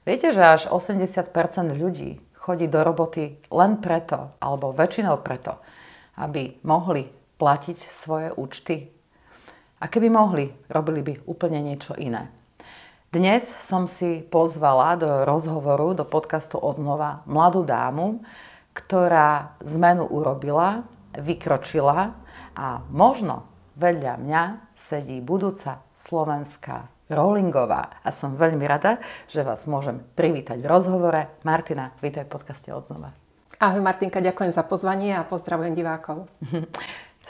Viete, že až 80% ľudí chodí do roboty len preto, alebo väčšinou preto, aby mohli platiť svoje účty? A keby mohli, robili by úplne niečo iné. Dnes som si pozvala do rozhovoru, do podcastu Odznova mladú dámu, ktorá zmenu urobila, vykročila a možno vedľa mňa sedí budúca slovenská rollingová. A som veľmi rada, že vás môžem privítať v rozhovore. Martina, vítaj v podcaste Odznova. Ahoj Martinka, ďakujem za pozvanie a pozdravujem divákov.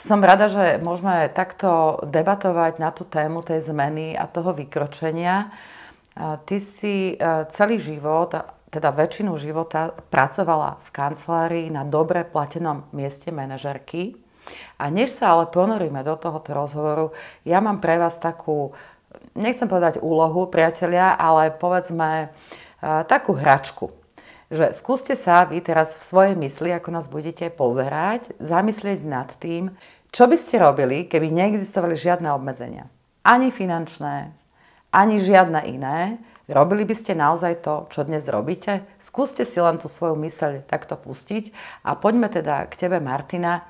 Som rada, že môžeme takto debatovať na tú tému tej zmeny a toho vykročenia. Ty si celý život, teda väčšinu života pracovala v kancelárii na dobre platenom mieste manažérky. A než sa ale ponoríme do tohoto rozhovoru, ja mám pre vás takú, nechcem povedať úlohu, priatelia, ale povedzme takú hračku. Že skúste sa vy teraz v svojej mysli, ako nás budete pozerať, zamyslieť nad tým, čo by ste robili, keby neexistovali žiadne obmedzenia. Ani finančné, ani žiadne iné. Robili by ste naozaj to, čo dnes robíte? Skúste si len tú svoju myseľ takto pustiť. A poďme teda k tebe, Martina.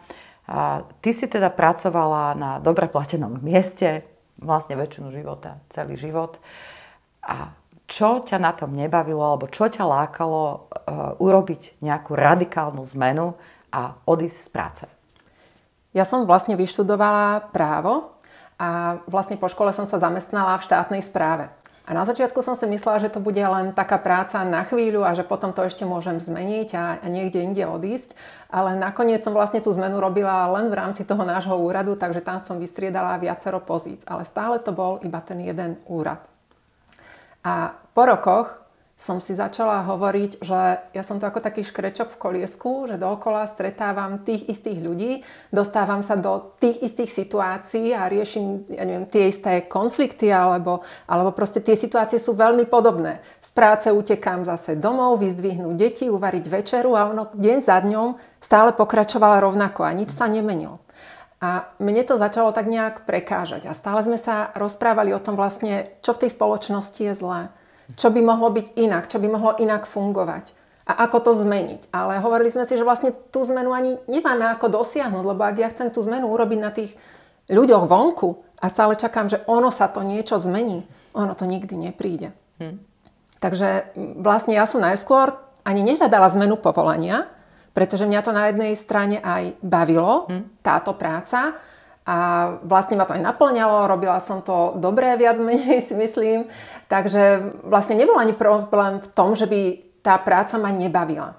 Ty si teda pracovala na dobre platenom mieste, vlastne väčšinu života, celý život. A čo ťa na tom nebavilo, alebo čo ťa lákalo urobiť nejakú radikálnu zmenu a odísť z práce? Ja som vlastne vyštudovala právo a vlastne po škole som sa zamestnala v štátnej správe. A na začiatku som si myslela, že to bude len taká práca na chvíľu a že potom to ešte môžem zmeniť a niekde inde odísť. Ale nakoniec som vlastne tú zmenu robila len v rámci toho nášho úradu, takže tam som vystriedala viacero pozíc. Ale stále to bol iba ten jeden úrad. A po rokoch som si začala hovoriť, že ja som to ako taký škrečok v koliesku, že dookola stretávam tých istých ľudí, dostávam sa do tých istých situácií a riešim, ja neviem, tie isté konflikty alebo proste tie situácie sú veľmi podobné. Z práce utekám zase domov, vyzdvihnúť deti, uvariť večeru a ono deň za dňom stále pokračovala rovnako a nič sa nemenilo. A mne to začalo tak nejak prekážať a stále sme sa rozprávali o tom vlastne, čo v tej spoločnosti je zlé. Čo by mohlo byť inak, čo by mohlo inak fungovať a ako to zmeniť. Ale hovorili sme si, že vlastne tú zmenu ani nemáme ako dosiahnuť, lebo ak ja chcem tú zmenu urobiť na tých ľuďoch vonku a stále čakám, že ono sa to niečo zmení, ono to nikdy nepríde. Takže vlastne ja som najskôr ani nehľadala zmenu povolania, pretože mňa to na jednej strane aj bavilo, táto práca, a vlastne ma to aj naplňalo, robila som to dobre, viac menej si myslím. Takže vlastne nebol ani problém v tom, že by tá práca ma nebavila.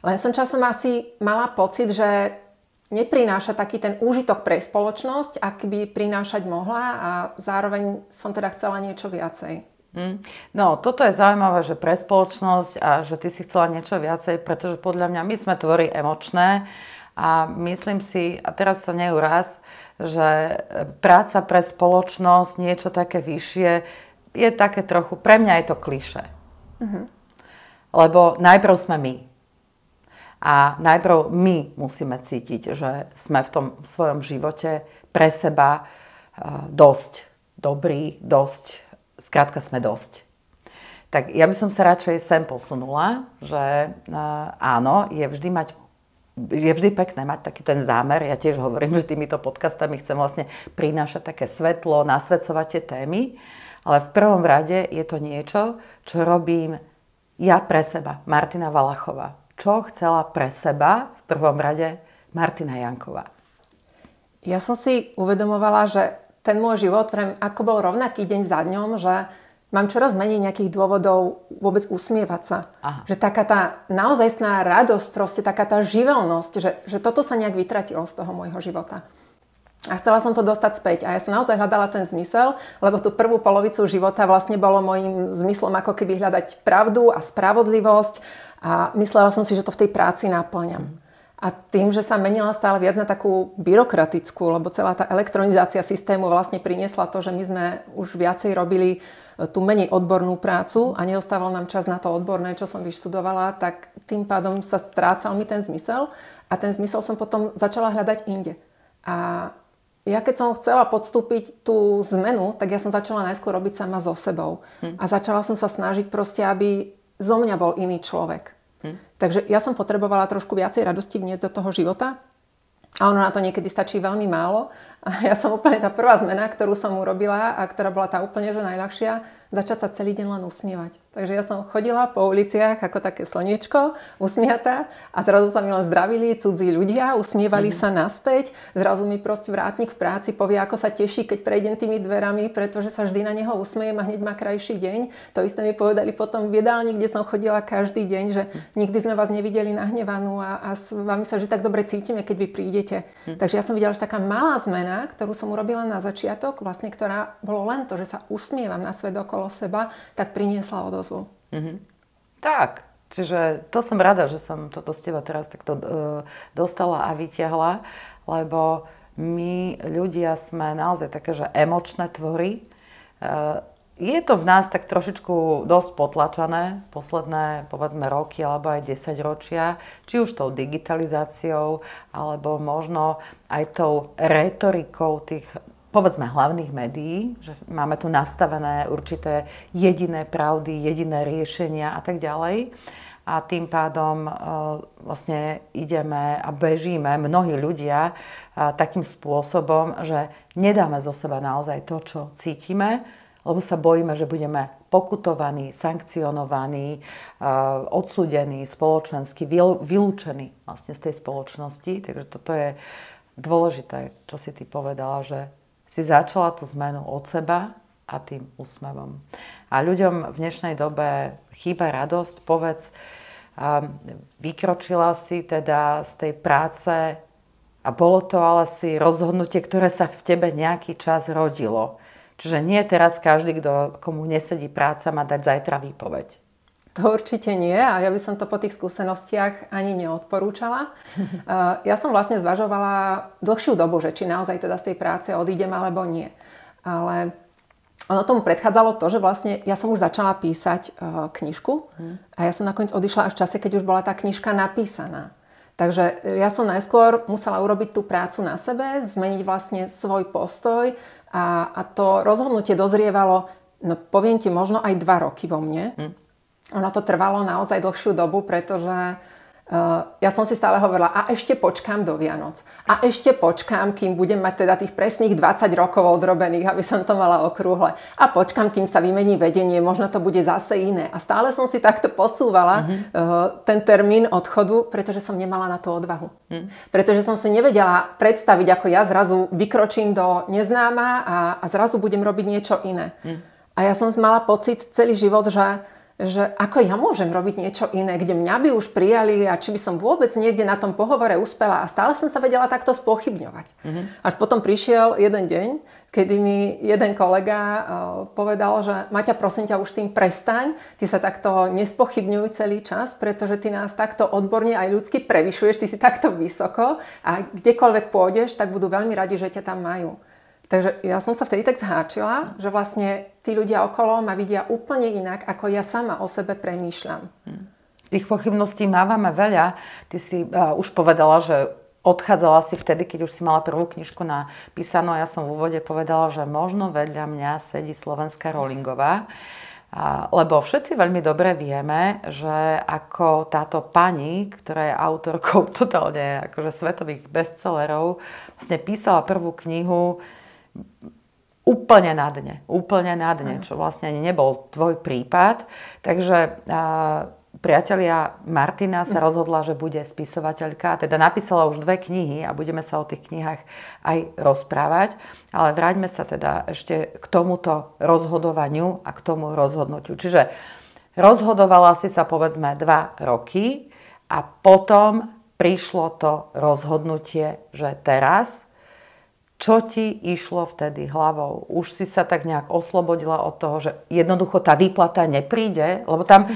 Len som časom asi mala pocit, že neprináša taký ten úžitok pre spoločnosť, ak by prinášať mohla a zároveň som teda chcela niečo viacej. No, toto je zaujímavé, že pre spoločnosť a že ty si chcela niečo viacej, pretože podľa mňa my sme tvory emočné a myslím si, a teraz sa neuráz, že práca pre spoločnosť, niečo také vyššie, je také trochu, pre mňa je to klišé. Lebo najprv sme my. A najprv my musíme cítiť, že sme v tom svojom živote pre seba dosť dobrí, dosť, skrátka sme dosť. Tak ja by som sa radšej sem posunula, že áno, je vždy pekné mať taký ten zámer. Ja tiež hovorím, že týmito podcastami chcem vlastne prinášať také svetlo, nasvedcovať tie témy. Ale v prvom rade je to niečo, čo robím ja pre seba, Martina Valachová. Čo chcela pre seba v prvom rade Martina Janková? Ja som si uvedomovala, že ten môj život, ako bol rovnaký deň za dňom, že mám čoraz menej nejakých dôvodov vôbec usmievať sa. Aha. Že taká tá naozajstná radosť, proste taká tá živelnosť, že toto sa nejak vytratilo z toho môjho života. A chcela som to dostať späť. A ja som naozaj hľadala ten zmysel, lebo tú prvú polovicu života vlastne bolo môjim zmyslom ako keby hľadať pravdu a spravodlivosť. A myslela som si, že to v tej práci naplňam. A tým, že sa menila stále viac na takú byrokratickú, lebo celá tá elektronizácia systému vlastne priniesla to, že my sme už viacej robili tú menej odbornú prácu a neostával nám čas na to odborné, čo som vyštudovala, tak tým pádom sa strácal mi ten zmysel a ten zmysel som potom začala hľadať inde. A Ja keď som chcela podstúpiť tú zmenu, tak ja som začala najskôr robiť sama so sebou. A začala som sa snažiť proste, aby zo mňa bol iný človek. Takže ja som potrebovala trošku viacej radosti vniesť do toho života. A ono na to niekedy stačí veľmi málo. A ja som úplne tá prvá zmena, ktorú som urobila a ktorá bola tá úplne že najľahšia, začať sa celý deň len usmievať. Takže ja som chodila po uliciach ako také slniečko, usmiatá a zrazu sa mi len zdravili cudzí ľudia, usmievali sa naspäť. Zrazu mi proste vrátnik v práci povie, ako sa teší, keď prejdem tými dverami, pretože sa vždy na neho usmejem a hneď má krajší deň. To isté mi povedali potom v jedálni, kde som chodila každý deň, že nikdy sme vás nevideli nahnevanú a s vami sa vždy tak dobre cítime, keď vy prídete. Takže ja som videla, že taká malá zmena, ktorú som urobila na začiatok, vlastne ktorá bolo len to, že sa usmievam na svet okolo seba, tak priniesla odozvu. Tak, čiže to som rada, že som toto z teba teraz takto dostala a vyťahla, lebo my ľudia sme naozaj také, že emočné tvory. Je to v nás tak trošičku dosť potlačané posledné, povedzme, roky alebo aj 10 ročia, či už tou digitalizáciou, alebo možno aj tou retorikou tých, povedzme, hlavných médií, že máme tu nastavené určité jediné pravdy, jediné riešenia a tak ďalej. A tým pádom vlastne ideme a bežíme, mnohí ľudia, takým spôsobom, že nedáme zo seba naozaj to, čo cítime, lebo sa bojíme, že budeme pokutovaní, sankcionovaní, odsúdení, spoločensky vylúčení vlastne z tej spoločnosti. Takže toto je dôležité, čo si ty povedala, že si začala tú zmenu od seba a tým úsmevom. A ľuďom v dnešnej dobe chýba radosť. Povedz, vykročila si teda z tej práce a bolo to ale si rozhodnutie, ktoré sa v tebe nejaký čas rodilo. Čiže nie teraz každý, komu nesedí práca, má dať zajtra výpoveď. To určite nie a ja by som to po tých skúsenostiach ani neodporúčala. Ja som vlastne zvažovala dlhšiu dobu, že či naozaj teda z tej práce odídem alebo nie. Ale ono tomu predchádzalo to, že vlastne ja som už začala písať knižku a ja som nakoniec odišla až v čase, keď už bola tá knižka napísaná. Takže ja som najskôr musela urobiť tú prácu na sebe, zmeniť vlastne svoj postoj a to rozhodnutie dozrievalo, no poviem ti, možno aj 2 roky vo mne. Ono to trvalo naozaj dlhšiu dobu, pretože ja som si stále hovorila, a ešte počkám do Vianoc. A ešte počkám, kým budem mať teda tých presných 20 rokov odrobených, aby som to mala okrúhle. A počkám, kým sa vymení vedenie, možno to bude zase iné. A stále som si takto posúvala ten termín odchodu, pretože som nemala na to odvahu. Pretože som si nevedela predstaviť, ako ja zrazu vykročím do neznáma a zrazu budem robiť niečo iné. A ja som mala pocit celý život, že ako ja môžem robiť niečo iné, kde mňa by už prijali a či by som vôbec niekde na tom pohovore uspela. A stále som sa vedela takto spochybňovať. Až potom prišiel jeden deň, kedy mi jeden kolega povedal, že Maťa, prosím ťa, už tým prestaň. Ty sa takto nespochybňuj celý čas, pretože ty nás takto odborne aj ľudsky prevyšuješ, ty si takto vysoko a kdekoľvek pôjdeš, tak budú veľmi radi, že ťa tam majú. Takže ja som sa vtedy tak zháčila, že vlastne tí ľudia okolo ma vidia úplne inak, ako ja sama o sebe premýšľam. Tých pochybností mávame veľa. Ty si už povedala, že odchádzala si vtedy, keď už si mala prvú knižku napísanú. Ja som v úvode povedala, že možno vedľa mňa sedí slovenská Rowlingová. Lebo všetci veľmi dobre vieme, že ako táto pani, ktorá je autorkou totálne akože svetových bestsellerov, vlastne písala prvú knihu úplne na dne, čo vlastne ani nebol tvoj prípad. Takže priatelia Martina sa rozhodla, že bude spisovateľka, teda napísala už 2 knihy a budeme sa o tých knihách aj rozprávať. Ale vráťme sa teda ešte k tomuto rozhodovaniu a k tomu rozhodnutiu. Čiže rozhodovala si sa povedzme 2 roky a potom prišlo to rozhodnutie, že teraz. Čo ti išlo vtedy hlavou? Už si sa tak nejak oslobodila od toho, že jednoducho tá výplata nepríde? Lebo tam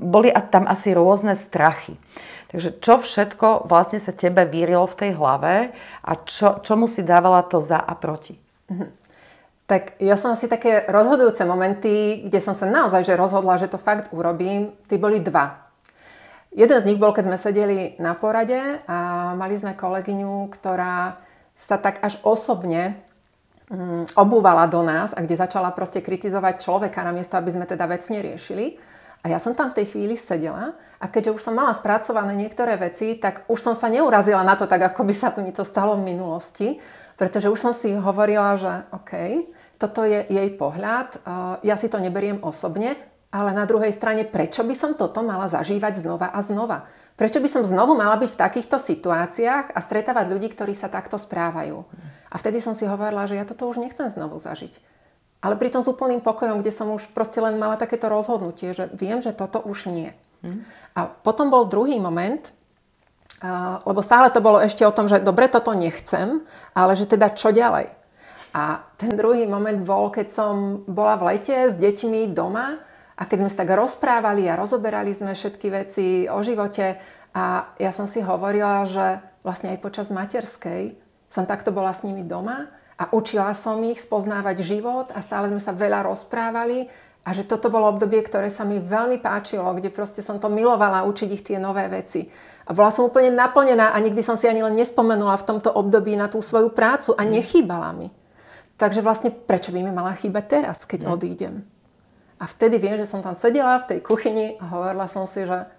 boli tam asi rôzne strachy. Takže čo všetko vlastne sa tebe vírilo v tej hlave a čomu si dávala to za a proti? Tak ja som asi také rozhodujúce momenty, kde som sa naozaj že rozhodla, že to fakt urobím, tí boli 2. Jeden z nich bol, keď sme sedeli na porade a mali sme kolegyňu, ktorá sa tak až osobne obúvala do nás a kde začala proste kritizovať človeka namiesto, aby sme teda vecne riešili. A ja som tam v tej chvíli sedela a keďže už som mala spracované niektoré veci, tak už som sa neurazila na to tak, ako by sa mi to stalo v minulosti, pretože už som si hovorila, že OK, toto je jej pohľad, ja si to neberiem osobne, ale na druhej strane, prečo by som toto mala zažívať znova a znova? Prečo by som znovu mala byť v takýchto situáciách a stretávať ľudí, ktorí sa takto správajú? A vtedy som si hovorila, že ja toto už nechcem znovu zažiť. Ale pritom s úplným pokojom, kde som už proste len mala takéto rozhodnutie, že viem, že toto už nie. A potom bol druhý moment, lebo stále to bolo ešte o tom, že dobre, toto nechcem, ale že teda čo ďalej? A ten druhý moment bol, keď som bola v lete s deťmi doma a keď sme sa tak rozprávali a rozoberali sme všetky veci o živote a ja som si hovorila, že vlastne aj počas materskej som takto bola s nimi doma a učila som ich spoznávať život a stále sme sa veľa rozprávali a že toto bolo obdobie, ktoré sa mi veľmi páčilo, kde proste som to milovala učiť ich tie nové veci. A bola som úplne naplnená a nikdy som si ani len nespomenula v tomto období na tú svoju prácu a nechýbala mi. Takže vlastne prečo by mi mala chýbať teraz, keď odídem? A vtedy viem, že som tam sedela v tej kuchyni a hovorila som si, že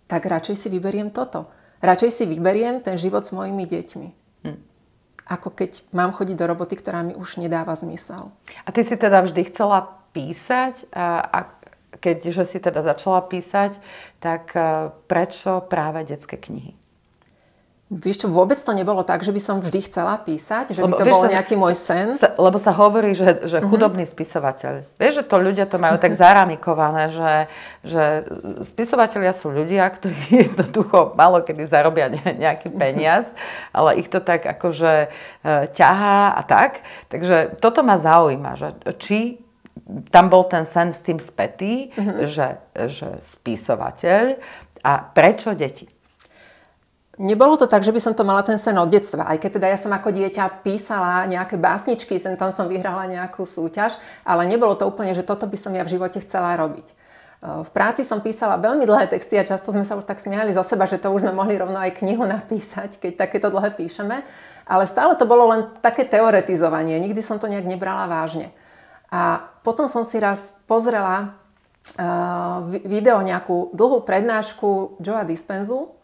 tak radšej si vyberiem toto. Radšej si vyberiem ten život s mojimi deťmi. Ako keď mám chodiť do roboty, ktorá mi už nedáva zmysel. A ty si teda vždy chcela písať a keďže si teda začala písať, tak prečo práve detské knihy? Vieš čo, vôbec to nebolo tak, že by som vždy chcela písať, že by to bol nejaký môj sen. Lebo sa hovorí, že chudobný spisovateľ. Vieš, že to ľudia to majú tak zaramikované, že spisovatelia sú ľudia, ktorí jednoducho málo kedy zarobia nejaký peniaz, ale ich to tak akože ťahá a tak. Takže toto ma zaujíma, že či tam bol ten sen s tým spätý, že spisovateľ a prečo deti? Nebolo to tak, že by som to mala ten sen od detstva. Aj keď teda ja som ako dieťa písala nejaké básničky, tam som vyhrala nejakú súťaž, ale nebolo to úplne, že toto by som ja v živote chcela robiť. V práci som písala veľmi dlhé texty a často sme sa už tak smiali zo seba, že to už sme mohli rovno aj knihu napísať, keď takéto dlhé píšeme. Ale stále to bolo len také teoretizovanie. Nikdy som to nejak nebrala vážne. A potom som si raz pozrela video, nejakú dlhú prednášku Joea Dispenzu.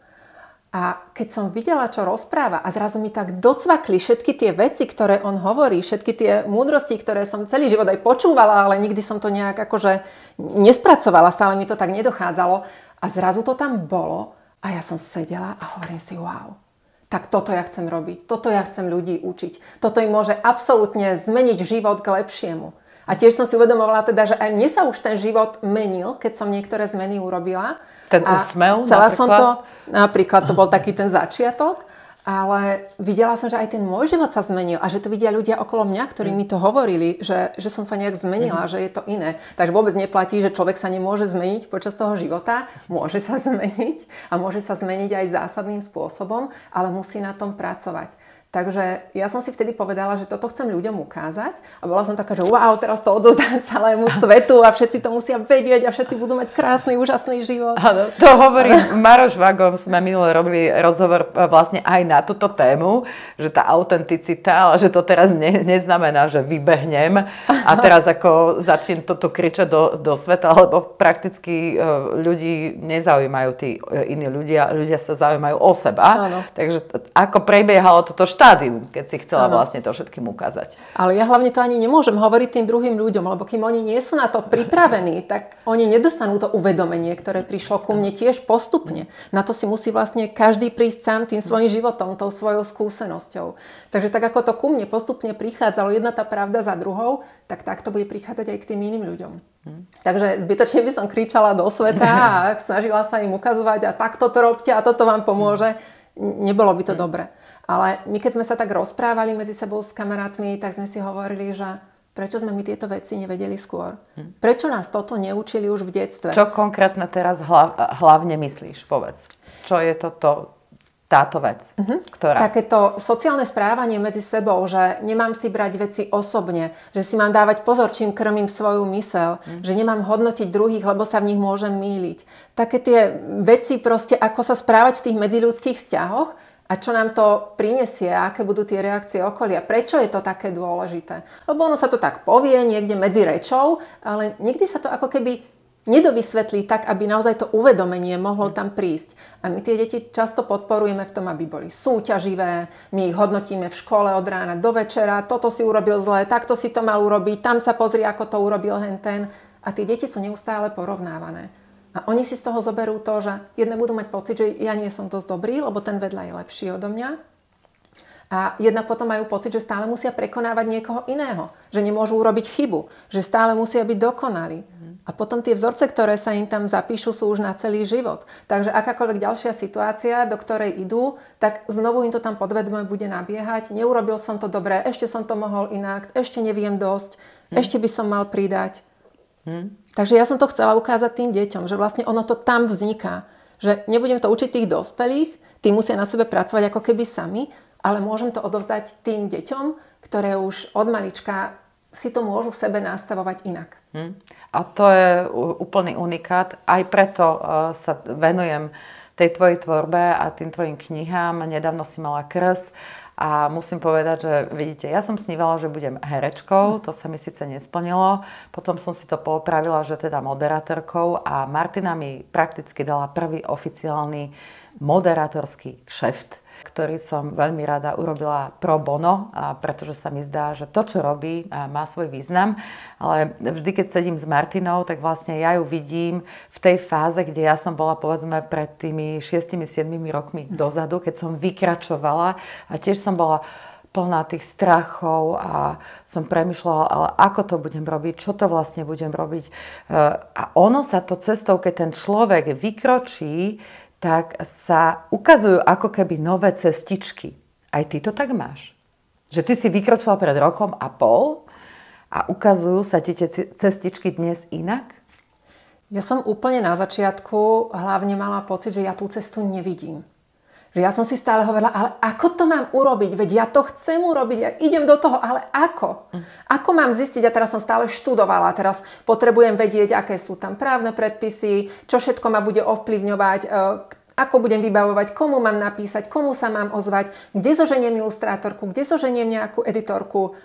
A keď som videla, čo rozpráva a zrazu mi tak docvakli všetky tie veci, ktoré on hovorí, všetky tie múdrosti, ktoré som celý život aj počúvala, ale nikdy som to nejak akože nespracovala, stále mi to tak nedochádzalo. A zrazu to tam bolo a ja som sedela a hovorím si, wow, tak toto ja chcem robiť, toto ja chcem ľudí učiť. Toto im môže absolútne zmeniť život k lepšiemu. A tiež som si uvedomovala teda, že aj mne sa už ten život menil, keď som niektoré zmeny urobila. Ten úsmev chcela som to, napríklad to bol taký ten začiatok, ale videla som, že aj ten môj život sa zmenil a že to vidia ľudia okolo mňa, ktorí mi to hovorili, že som sa nejak zmenila, že je to iné. Takže vôbec neplatí, že človek sa nemôže zmeniť počas toho života, môže sa zmeniť a môže sa zmeniť aj zásadným spôsobom, ale musí na tom pracovať. Takže ja som si vtedy povedala, že toto chcem ľuďom ukázať a bola som taká, že wow, teraz to odozdám celému svetu a všetci to musia vedieť a všetci budú mať krásny, úžasný život. Áno, to hovorí Maroš Vagom, sme minule robili rozhovor vlastne aj na túto tému, že tá autenticita, ale že to teraz neznamená, že vybehnem a teraz ako začnem toto kričať do sveta, lebo prakticky ľudí nezaujímajú tí iní ľudia sa zaujímajú o seba. Áno. Takže ako prebiehalo toto štádium, keď si chcela vlastne to všetkým ukázať. Ale ja hlavne to ani nemôžem hovoriť tým druhým ľuďom, lebo kým oni nie sú na to pripravení, tak oni nedostanú to uvedomenie, ktoré prišlo ku mne tiež postupne. Na to si musí vlastne každý prísť sám tým svojím životom, tou svojou skúsenosťou. Takže tak ako to ku mne postupne prichádzalo jedna tá pravda za druhou, tak to bude prichádzať aj k tým iným ľuďom. Takže zbytočne by som kričala do sveta a snažila sa im ukazovať a takto to robte a toto vám pomôže. Nebolo by to dobre. Ale my keď sme sa tak rozprávali medzi sebou s kamarátmi, tak sme si hovorili, že prečo sme my tieto veci nevedeli skôr? Prečo nás toto neučili už v detstve? Čo konkrétne teraz hlavne myslíš? Povedz. Čo je táto vec? Ktorá? Takéto sociálne správanie medzi sebou, že nemám si brať veci osobne, že si mám dávať pozor, čím krmím svoju myseľ, že nemám hodnotiť druhých, lebo sa v nich môžem mýliť. Také tie veci proste, ako sa správať v tých medziľudských vzťahoch, A čo nám to prinesie, aké budú tie reakcie okolia, prečo je to také dôležité. Lebo ono sa to tak povie niekde medzi rečou, ale nikdy sa to ako keby nedovysvetlí tak, aby naozaj to uvedomenie mohlo tam prísť. A my tie deti často podporujeme v tom, aby boli súťaživé, my ich hodnotíme v škole od rána do večera, toto si urobil zle, takto si to mal urobiť, tam sa pozri, ako to urobil henten. A tie deti sú neustále porovnávané. A oni si z toho zoberú to, že jednak budú mať pocit, že ja nie som dosť dobrý, lebo ten vedľa je lepší odo mňa. A jednak potom majú pocit, že stále musia prekonávať niekoho iného. Že nemôžu urobiť chybu. Že stále musia byť dokonalí. A potom tie vzorce, ktoré sa im tam zapíšu, sú už na celý život. Takže akákoľvek ďalšia situácia, do ktorej idú, tak znovu im to tam podvedome bude nabiehať. Neurobil som to dobre, ešte som to mohol inak, ešte neviem dosť, ešte by som mal pridať. Takže ja som to chcela ukázať tým deťom, že vlastne ono to tam vzniká. Že nebudem to učiť tých dospelých, tí musia na sebe pracovať ako keby sami, ale môžem to odovzdať tým deťom, ktoré už od malička si to môžu v sebe nastavovať inak. A to je úplný unikát. Aj preto sa venujem tej tvojej tvorbe a tým tvojim knihám. Nedávno si mala krst. A musím povedať, že vidíte, ja som snívala, že budem herečkou, to sa mi síce nesplnilo, potom som si to poopravila, že teda moderátorkou a Martina mi prakticky dala prvý oficiálny moderátorský kšeft, ktorý som veľmi rada urobila pro bono, pretože sa mi zdá, že to, čo robí, má svoj význam. Ale vždy, keď sedím s Martinou, tak vlastne ja ju vidím v tej fáze, kde ja som bola, povedzme, pred tými 6-7 rokmi dozadu, keď som vykračovala a tiež som bola plná tých strachov a som premýšľala, ale ako to budem robiť, čo to vlastne budem robiť. A ono sa to cestou, keď ten človek vykročí, tak sa ukazujú ako keby nové cestičky. Aj ty to tak máš? Že ty si vykročila pred rokom a pol a ukazujú sa ti tie cestičky dnes inak? Ja som úplne na začiatku hlavne mala pocit, že ja tú cestu nevidím. Že ja som si stále hovorila, ale ako to mám urobiť? Veď ja to chcem urobiť, ja idem do toho, ale ako? Ako mám zistiť? A teraz som stále študovala, teraz potrebujem vedieť, aké sú tam právne predpisy, čo všetko ma bude ovplyvňovať, ako budem vybavovať, komu mám napísať, komu sa mám ozvať, kde zoženiem ilustrátorku, kde zoženiem nejakú editorku,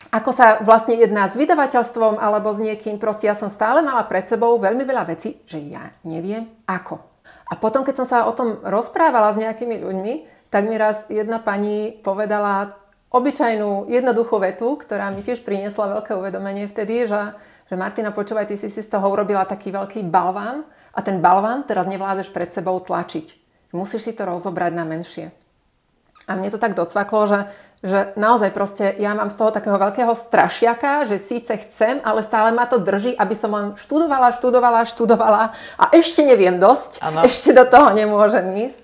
ako sa vlastne jedná s vydavateľstvom alebo s niekým. Proste ja som stále mala pred sebou veľmi veľa vecí, že ja neviem ako. A potom, keď som sa o tom rozprávala s nejakými ľuďmi, tak mi raz jedna pani povedala obyčajnú, jednoduchú vetu, ktorá mi tiež priniesla veľké uvedomenie vtedy, že Martina, počúvaj, ty si z toho urobila taký veľký balván a ten balván teraz nevládeš pred sebou tlačiť. Musíš si to rozobrať na menšie. A mne to tak docvaklo, že naozaj proste ja mám z toho takého veľkého strašiaka, že síce chcem, ale stále ma to drží, aby som len študovala a ešte neviem dosť, ano. Ešte do toho nemôžem ísť.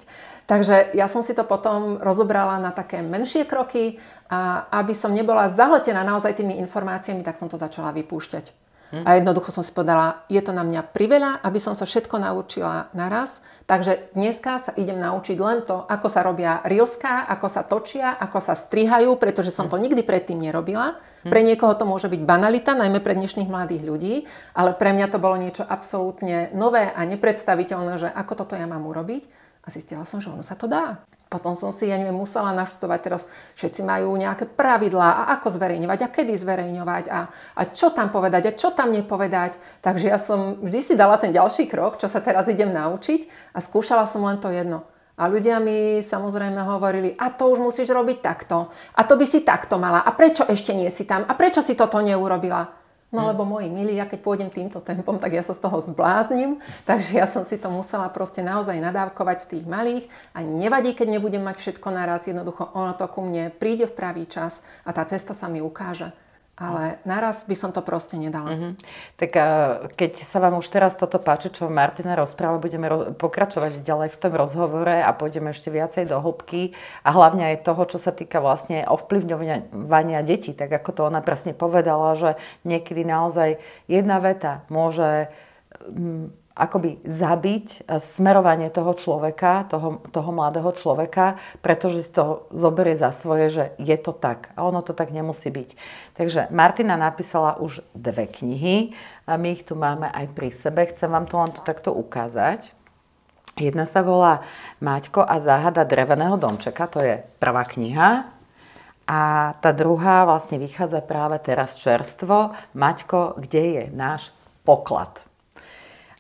Takže ja som si to potom rozobrala na také menšie kroky a aby som nebola zahltená naozaj tými informáciami, tak som to začala vypúšťať. A jednoducho som si povedala, je to na mňa priveľa, aby som sa všetko naučila naraz. Takže dneska sa idem naučiť len to, ako sa robia reelská, ako sa točia, ako sa strihajú, pretože som to nikdy predtým nerobila. Pre niekoho to môže byť banalita, najmä pre dnešných mladých ľudí, ale pre mňa to bolo niečo absolútne nové a nepredstaviteľné, že ako toto ja mám urobiť. A zistila som, že ono sa to dá. Potom som si, musela naštudovať, teraz všetci majú nejaké pravidlá a ako zverejňovať a kedy zverejňovať a čo tam povedať a čo tam nepovedať. Takže ja som vždy si dala ten ďalší krok, čo sa teraz idem naučiť a skúšala som len to jedno. A ľudia mi samozrejme hovorili, a to už musíš robiť takto, a to by si takto mala, a prečo ešte nie si tam, a prečo si toto neurobila? No lebo moji milí, ja keď pôjdem týmto tempom, tak ja sa z toho zbláznim. Takže ja som si to musela proste naozaj nadávkovať v tých malých. A nevadí, keď nebudem mať všetko naraz. Jednoducho ono to ku mne príde v pravý čas a tá cesta sa mi ukáže. Ale naraz by som to proste nedala. Tak keď sa vám už teraz toto páči, čo Martina rozpráva, budeme pokračovať ďalej v tom rozhovore a pôjdeme ešte viacej do hĺbky a hlavne aj toho, čo sa týka vlastne ovplyvňovania detí. Tak ako to ona presne povedala, že niekedy naozaj jedna veta môže akoby zabiť smerovanie toho človeka, toho mladého človeka, pretože si to zoberie za svoje, že je to tak. A ono to tak nemusí byť. Takže Martina napísala už 2 knihy a my ich tu máme aj pri sebe. Chcem vám to len takto ukázať. Jedna sa volá Maťko a záhada dreveného domčeka, to je prvá kniha. A tá druhá vlastne vychádza práve teraz čerstvo. Maťko, kde je náš poklad?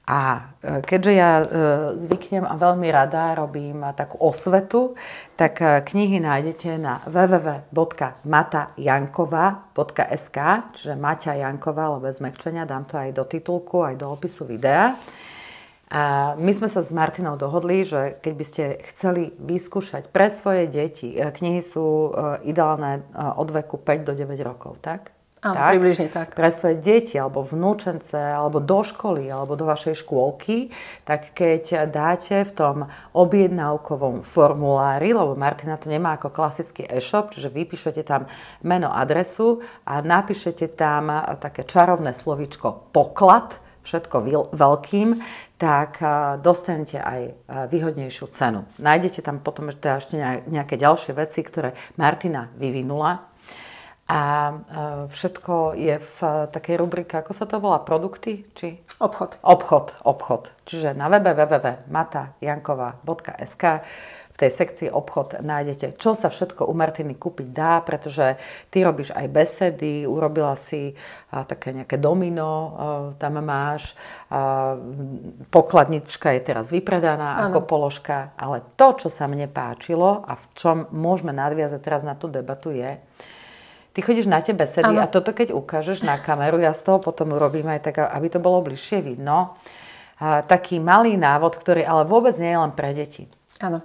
A keďže ja zvyknem a veľmi rada robím takú osvetu, tak knihy nájdete na www.matajanková.sk, čiže Maťa Janková, alebo bez mäkčenia, dám to aj do titulku, aj do opisu videa. A my sme sa s Martinou dohodli, že keď by ste chceli vyskúšať pre svoje deti, knihy sú ideálne od veku 5 do 9 rokov, tak? Áno, približne tak. Pre svoje deti, alebo vnúčence, alebo do školy, alebo do vašej škôlky, tak keď dáte v tom objednávkovom formulári, lebo Martina to nemá ako klasický e-shop, čiže vypíšete tam meno, adresu a napíšete tam také čarovné slovíčko poklad, všetko veľkým, tak dostanete aj výhodnejšiu cenu. Nájdete tam potom ešte nejaké ďalšie veci, ktoré Martina vyvinula. A všetko je v takej rubrike, ako sa to volá, produkty? Či? Obchod. Čiže na webe www.matajanková.sk v tej sekcii obchod nájdete, čo sa všetko u Martiny kúpiť dá, pretože ty robíš aj besedy, urobila si také nejaké domino, tam máš, pokladnička je teraz vypredaná ako položka, ale to, čo sa mne páčilo a v čom môžeme nadviazať teraz na tú debatu je, ty chodíš na tie besedy a toto keď ukážeš na kameru, ja z toho potom urobím aj tak, aby to bolo bližšie vidno, taký malý návod, ktorý ale vôbec nie je len pre deti. Áno.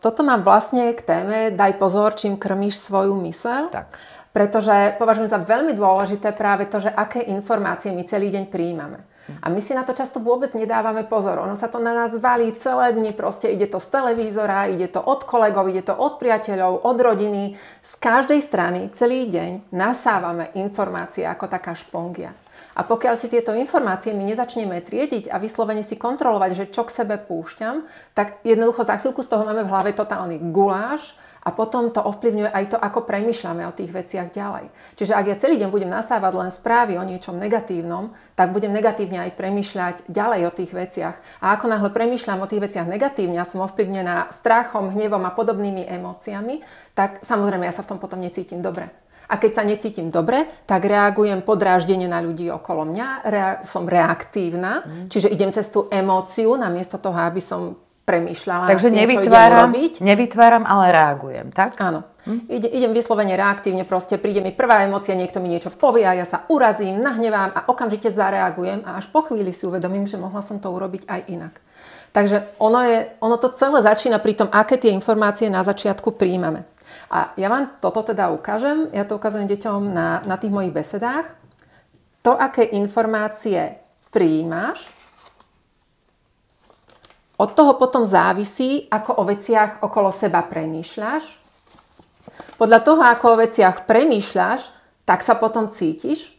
Toto mám vlastne k téme daj pozor, čím krmíš svoju myseľ. Tak. Pretože považujem za veľmi dôležité práve to, že aké informácie my celý deň prijímame. A my si na to často vôbec nedávame pozor. Ono sa to na nás valí celé dni, proste ide to z televízora, ide to od kolegov, ide to od priateľov, od rodiny. Z každej strany celý deň nasávame informácie ako taká špongia. A pokiaľ si tieto informácie my nezačneme triediť a vyslovene si kontrolovať, že čo k sebe púšťam, tak jednoducho za chvíľku z toho máme v hlave totálny guláš a potom to ovplyvňuje aj to, ako premýšľame o tých veciach ďalej. Čiže ak ja celý deň budem nasávať len správy o niečom negatívnom, tak budem negatívne aj premýšľať ďalej o tých veciach. A ako náhle premýšľam o tých veciach negatívne a som ovplyvnená strachom, hnevom a podobnými emóciami, tak samozrejme ja sa v tom potom necítim dobre. A keď sa necítim dobre, tak reagujem podráždene na ľudí okolo mňa, som reaktívna, čiže idem cez tú emóciu namiesto toho, aby som premýšľala Takže tým, čo idem robiť. Nevytváram, ale reagujem, tak? Áno. Idem vyslovene reaktívne, proste príde mi prvá emócia, niekto mi niečo povie a ja sa urazím, nahnevám a okamžite zareagujem a až po chvíli si uvedomím, že mohla som to urobiť aj inak. Takže ono to celé začína pri tom, aké tie informácie na začiatku príjmame. A ja vám toto teda ukážem, ja to ukazujem deťom na tých mojich besedách. To, aké informácie prijímaš, od toho potom závisí, ako o veciach okolo seba premýšľaš. Podľa toho, ako o veciach premýšľaš, tak sa potom cítiš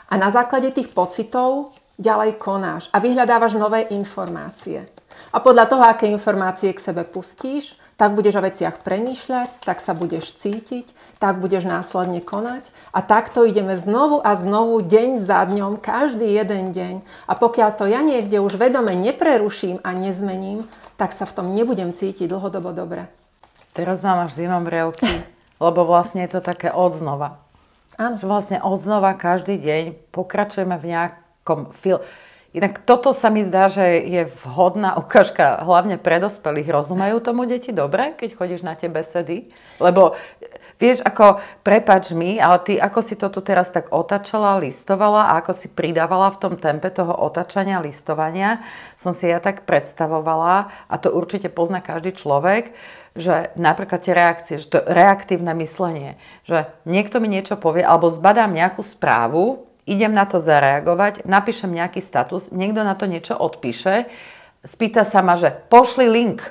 a na základe tých pocitov ďalej konáš a vyhľadávaš nové informácie. A podľa toho, aké informácie k sebe pustíš, tak budeš o veciach premýšľať, tak sa budeš cítiť, tak budeš následne konať. A takto ideme znovu a znovu, deň za dňom, každý jeden deň. A pokiaľ to ja niekde už vedome nepreruším a nezmením, tak sa v tom nebudem cítiť dlhodobo dobre. Teraz mám až zimomrievky, lebo vlastne je to také odznova. Áno. Že vlastne odznova každý deň pokračujeme v nejakom Inak toto sa mi zdá, že je vhodná ukážka hlavne pre dospelých. Rozumejú tomu deti dobre, keď chodíš na tie besedy? Lebo vieš, ako, prepáč mi, ale ty ako si to tu teraz tak otačala, listovala a ako si pridávala v tom tempe toho otačania, listovania, som si ja tak predstavovala, a to určite pozná každý človek, že napríklad tie reakcie, že to reaktívne myslenie, že niekto mi niečo povie alebo zbadám nejakú správu, idem na to zareagovať, napíšem nejaký status, niekto na to niečo odpíše, spýta sa ma, že pošli link.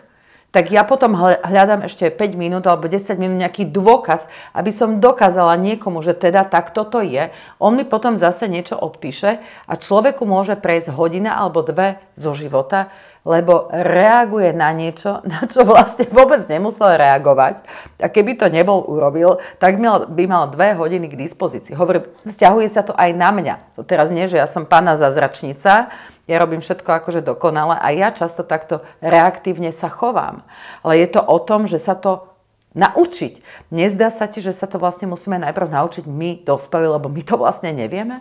Tak ja potom hľadám ešte 5 minút alebo 10 minút nejaký dôkaz, aby som dokázala niekomu, že teda takto to je. On mi potom zase niečo odpíše a človeku môže prejsť hodina alebo 2 zo života lebo reaguje na niečo, na čo vlastne vôbec nemusel reagovať. A keby to urobil, tak by mal 2 hodiny k dispozícii. Hovorím, vzťahuje sa to aj na mňa. To teraz nie, že ja som pána zázračnica, ja robím všetko akože dokonale a ja často takto reaktívne sa chovám. Ale je to o tom, že sa to naučiť. Nezdá sa ti, že sa to vlastne musíme najprv naučiť my, dospelí, lebo my to vlastne nevieme?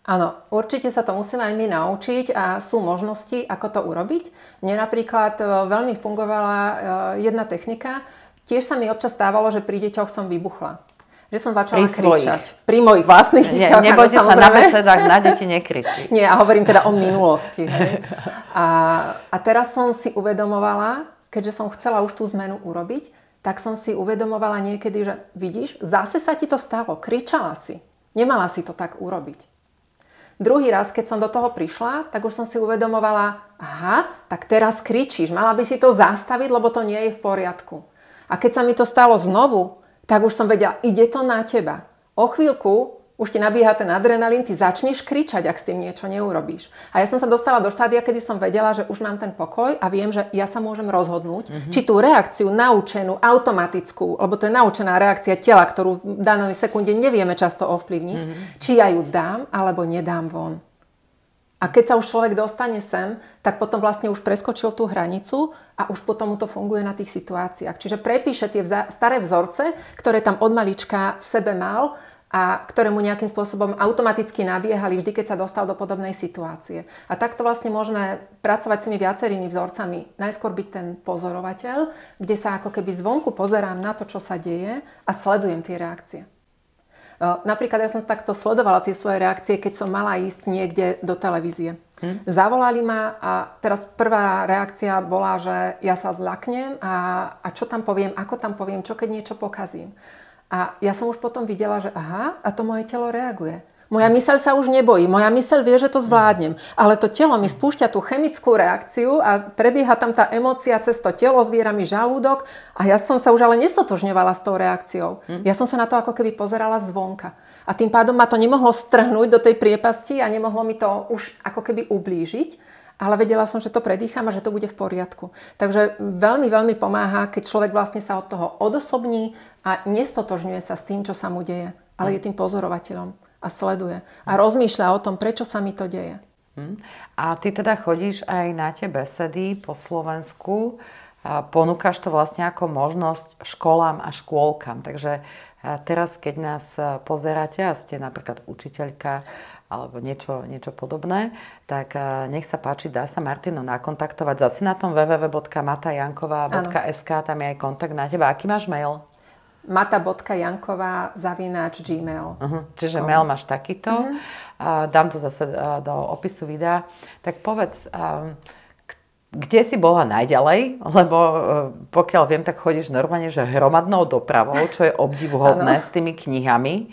Áno, určite sa to musíme aj my naučiť a sú možnosti, ako to urobiť. Mne napríklad veľmi fungovala jedna technika. Tiež sa mi občas stávalo, že pri deťoch som vybuchla. Že som začala kričať. Pri mojich vlastných deťoch. Nebojte sa, na besedách na deti nekričí. Nie, a hovorím teda o minulosti. Hej. A teraz som si uvedomovala, keďže som chcela už tú zmenu urobiť, tak som si uvedomovala niekedy, že vidíš, zase sa ti to stalo, kričala si. Nemala si to tak urobiť. Druhý raz, keď som do toho prišla, tak už som si uvedomovala, aha, tak teraz kričíš, mala by si to zastaviť, lebo to nie je v poriadku. A keď sa mi to stalo znovu, tak už som vedela, ide to na teba. O chvíľku už ti nabíha ten adrenalín, ty začneš kričať, ak s tým niečo neurobíš. A ja som sa dostala do štádia, kedy som vedela, že už mám ten pokoj a viem, že ja sa môžem rozhodnúť, či tú reakciu naučenú, automatickú, lebo to je naučená reakcia tela, ktorú v danej sekunde nevieme často ovplyvniť, či ja ju dám, alebo nedám von. A keď sa už človek dostane sem, tak potom vlastne už preskočil tú hranicu a už potom mu to funguje na tých situáciách. Čiže prepíše tie staré vzorce, ktoré tam od malička v sebe mal, a ktoré mu nejakým spôsobom automaticky nabiehali vždy, keď sa dostal do podobnej situácie. A takto vlastne môžeme pracovať s tými viacerými vzorcami. Najskôr byť ten pozorovateľ, kde sa ako keby zvonku pozerám na to, čo sa deje a sledujem tie reakcie. Napríklad ja som takto sledovala tie svoje reakcie, keď som mala ísť niekde do televízie. Zavolali ma a teraz prvá reakcia bola, že ja sa zľaknem a čo tam poviem, ako tam poviem, čo keď niečo pokazím. A ja som už potom videla, že aha, a to moje telo reaguje. Moja myseľ sa už nebojí, moja myseľ vie, že to zvládnem. Ale to telo mi spúšťa tú chemickú reakciu a prebieha tam tá emócia cez to telo, zviera mi žalúdok a ja som sa už ale nestotožňovala s tou reakciou. Ja som sa na to ako keby pozerala zvonka. A tým pádom ma to nemohlo strhnúť do tej priepasti a nemohlo mi to už ako keby ublížiť. Ale vedela som, že to predýcham a že to bude v poriadku. Takže veľmi, veľmi pomáha, keď človek vlastne sa od toho odosobní a nestotožňuje sa s tým, čo sa mu deje. Ale je tým pozorovateľom a sleduje. A rozmýšľa o tom, prečo sa mi to deje. A ty teda chodíš aj na tie besedy po Slovensku. Ponúkaš to vlastne ako možnosť školám a škôlkam. Takže teraz, keď nás pozeráte a ste napríklad učiteľka alebo niečo podobné, tak nech sa páči, dá sa Martinu nakontaktovať zase na tom www.matajanková.sk, tam je aj kontakt na teba. Aký máš mail? mata.janková@gmail. Čiže mail máš takýto. Dám to zase do opisu videa. Tak povedz, kde si bola najďalej? Lebo pokiaľ viem, tak chodíš normálne, že hromadnou dopravou, čo je obdivuhodné s tými knihami.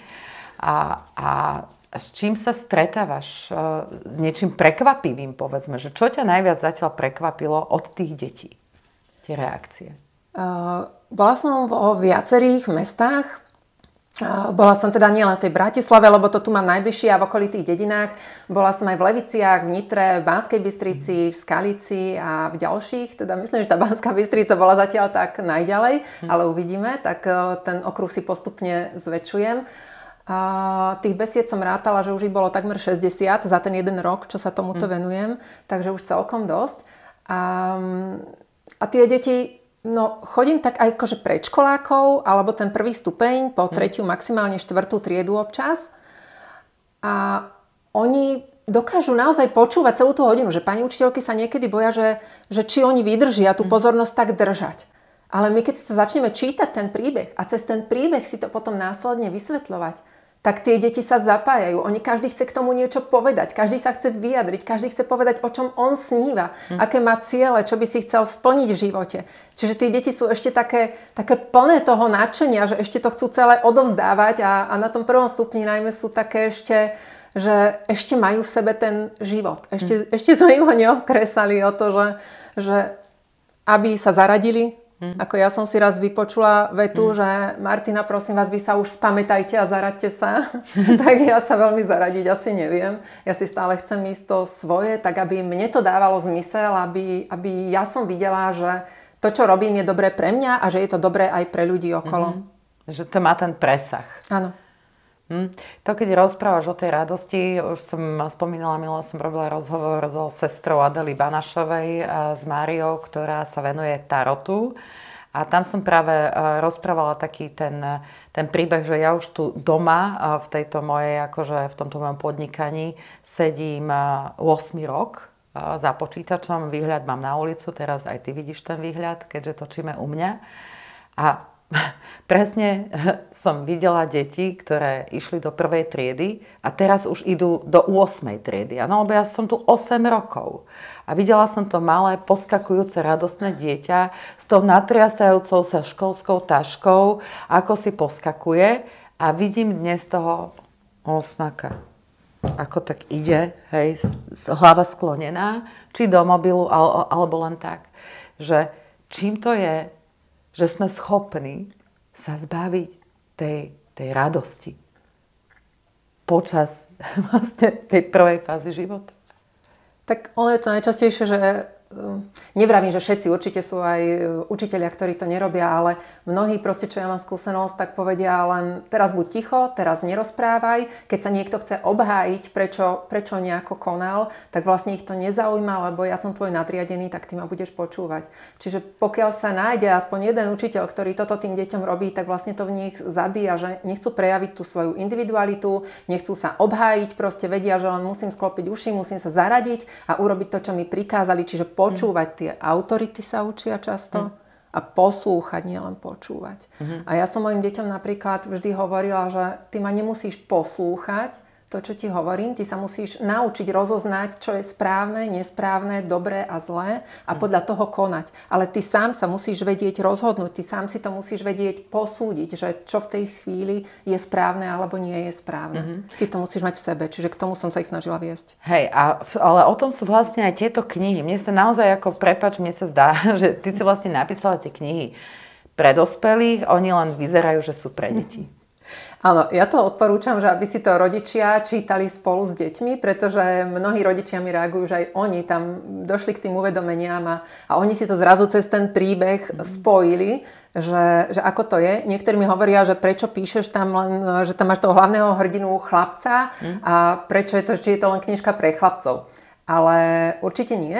A s čím sa stretávaš? S niečím prekvapivým, povedzme. Že čo ťa najviac zatiaľ prekvapilo od tých detí? Tie reakcie. Bola som vo viacerých mestách. Bola som teda nielen v tej Bratislave, lebo to tu mám najbližšie a v okolitých dedinách. Bola som aj v Leviciach, v Nitre, v Banskej Bystrici, v Skalici a v ďalších. Teda myslím, že tá Banská Bystrica bola zatiaľ tak najďalej, ale uvidíme. Tak ten okruh si postupne zväčšujem. Tých besied som rátala, že už ich bolo takmer 60 za ten jeden rok, čo sa tomuto venujem, takže už celkom dosť. A tie deti, chodím tak aj akože predškolákov, alebo ten prvý stupeň, po tretiu, maximálne štvrtú triedu občas. A oni dokážu naozaj počúvať celú tú hodinu, že pani učiteľky sa niekedy boja, že či oni vydržia tú pozornosť tak držať. Ale my keď sa začneme čítať ten príbeh a cez ten príbeh si to potom následne vysvetľovať, tak tie deti sa zapájajú. Oni každý chce k tomu niečo povedať, každý sa chce vyjadriť, každý chce povedať, o čom on sníva, aké má ciele, čo by si chcel splniť v živote. Čiže tie deti sú ešte také plné toho nadšenia, že ešte to chcú celé odovzdávať a na tom prvom stupni najmä sú také ešte, že ešte majú v sebe ten život. Ešte sme im ho neokresali o to, že aby sa zaradili Ako ja som si raz vypočula vetu, že Martina, prosím vás, vy sa už spamätajte a zaraďte sa. Tak ja sa veľmi zaradiť asi neviem. Ja si stále chcem ísť to svoje, tak aby mne to dávalo zmysel, aby ja som videla, že to, čo robím, je dobré pre mňa a že je to dobré aj pre ľudí okolo. Že to má ten presah. Áno. To, keď rozprávaš o tej radosti, už som spomínala, minule som robila rozhovor so sestrou Adely Banašovej s Máriou, ktorá sa venuje tarotu. A tam som práve rozprávala taký ten príbeh, že ja už tu doma v tejto mojej, akože v tomto mojom podnikaní sedím 8 rok za počítačom, výhľad mám na ulicu, teraz aj ty vidíš ten výhľad, keďže točíme u mňa. A presne som videla deti, ktoré išli do 1. triedy a teraz už idú do 8. triedy. No, lebo ja som tu 8 rokov. A videla som to malé, poskakujúce, radostné dieťa s tou natriasajúcou sa školskou taškou, ako si poskakuje a vidím dnes toho osmaka. Ako tak ide, hej, hlava sklonená, či do mobilu, alebo len tak. Že čím to je, že sme schopní sa zbaviť tej radosti počas vlastne tej prvej fázy života. Tak ono je to najčastejšie, že nevravím, že všetci, určite sú aj učitelia, ktorí to nerobia, ale mnohí proste, čo ja mám skúsenosť, tak povedia len teraz buď ticho, teraz nerozprávaj. Keď sa niekto chce obhájiť, prečo nejako konal, tak vlastne ich to nezaujíma, lebo ja som tvoj nadriadený, tak ty ma budeš počúvať. Čiže pokiaľ sa nájde aspoň jeden učiteľ, ktorý toto tým deťom robí, tak vlastne to v nich zabíja, že nechcú prejaviť tú svoju individualitu, nechcú sa obhájiť, proste vedia, že len musím sklopiť uši, musím sa zaradiť a urobiť to, čo mi prikázali, čiže počúvať tie autority sa učia často a poslúchať, nielen počúvať. A ja som mojim deťom napríklad vždy hovorila, že ty ma nemusíš poslúchať, to, čo ti hovorím, ty sa musíš naučiť rozoznať, čo je správne, nesprávne, dobré a zlé a podľa toho konať. Ale ty sám sa musíš vedieť rozhodnúť, ty sám si to musíš vedieť posúdiť, že čo v tej chvíli je správne alebo nie je správne. Ty to musíš mať v sebe, čiže k tomu som sa ich snažila viesť. Hej, ale o tom sú vlastne aj tieto knihy. Mne sa naozaj mne sa zdá, že ty si vlastne napísala tie knihy pre dospelých, oni len vyzerajú, že sú pre deti. Áno, ja to odporúčam, že aby si to rodičia čítali spolu s deťmi, pretože mnohí rodičia mi reagujú, že aj oni tam došli k tým uvedomeniam a oni si to zrazu cez ten príbeh spojili, že ako to je. Niektorí mi hovoria, že prečo píšeš tam len, že tam máš toho hlavného hrdinu chlapca a prečo je to, či je to len knižka pre chlapcov. Ale určite nie.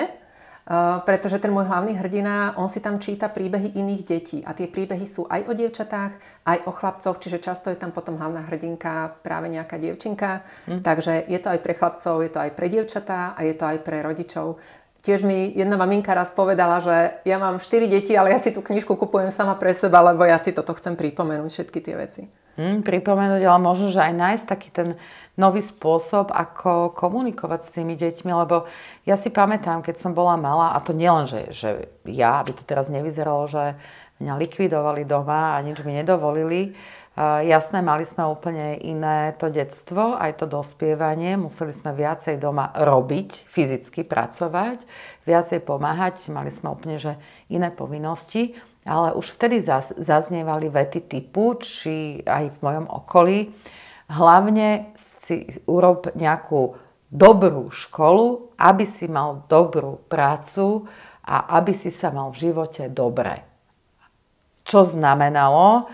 Pretože ten môj hlavný hrdina, on si tam číta príbehy iných detí a tie príbehy sú aj o dievčatách, aj o chlapcoch, čiže často je tam potom hlavná hrdinka práve nejaká dievčinka, takže je to aj pre chlapcov, je to aj pre dievčatá a je to aj pre rodičov. Tiež mi jedna maminka raz povedala, že ja mám 4 deti, ale ja si tú knižku kupujem sama pre seba, lebo ja si toto chcem pripomenúť, všetky tie veci. Pripomenúť, ale možno, že aj nájsť taký ten nový spôsob, ako komunikovať s tými deťmi, lebo ja si pamätám, keď som bola malá, a to nielen, že ja, aby to teraz nevyzeralo, že mňa likvidovali doma a nič mi nedovolili. Jasné, mali sme úplne iné to detstvo, aj to dospievanie, museli sme viacej doma robiť, fyzicky pracovať, viacej pomáhať, mali sme úplne že iné povinnosti. Ale už vtedy zaznievali vety typu, či aj v mojom okolí, hlavne si urob nejakú dobrú školu, aby si mal dobrú prácu a aby si sa mal v živote dobre. Čo znamenalo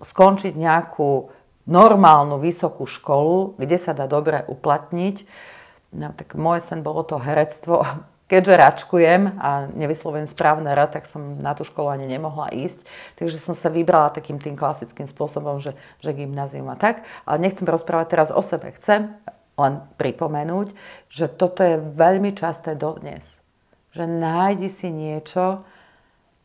skončiť nejakú normálnu vysokú školu, kde sa dá dobre uplatniť. No, tak môj sen bolo to herectvo. Keďže račkujem a nevyslovujem správne R, tak som na tú školu ani nemohla ísť. Takže som sa vybrala takým tým klasickým spôsobom, že gymnázium a tak. Ale nechcem rozprávať teraz o sebe. Chcem len pripomenúť, že toto je veľmi časté dodnes. Že nájdi si niečo,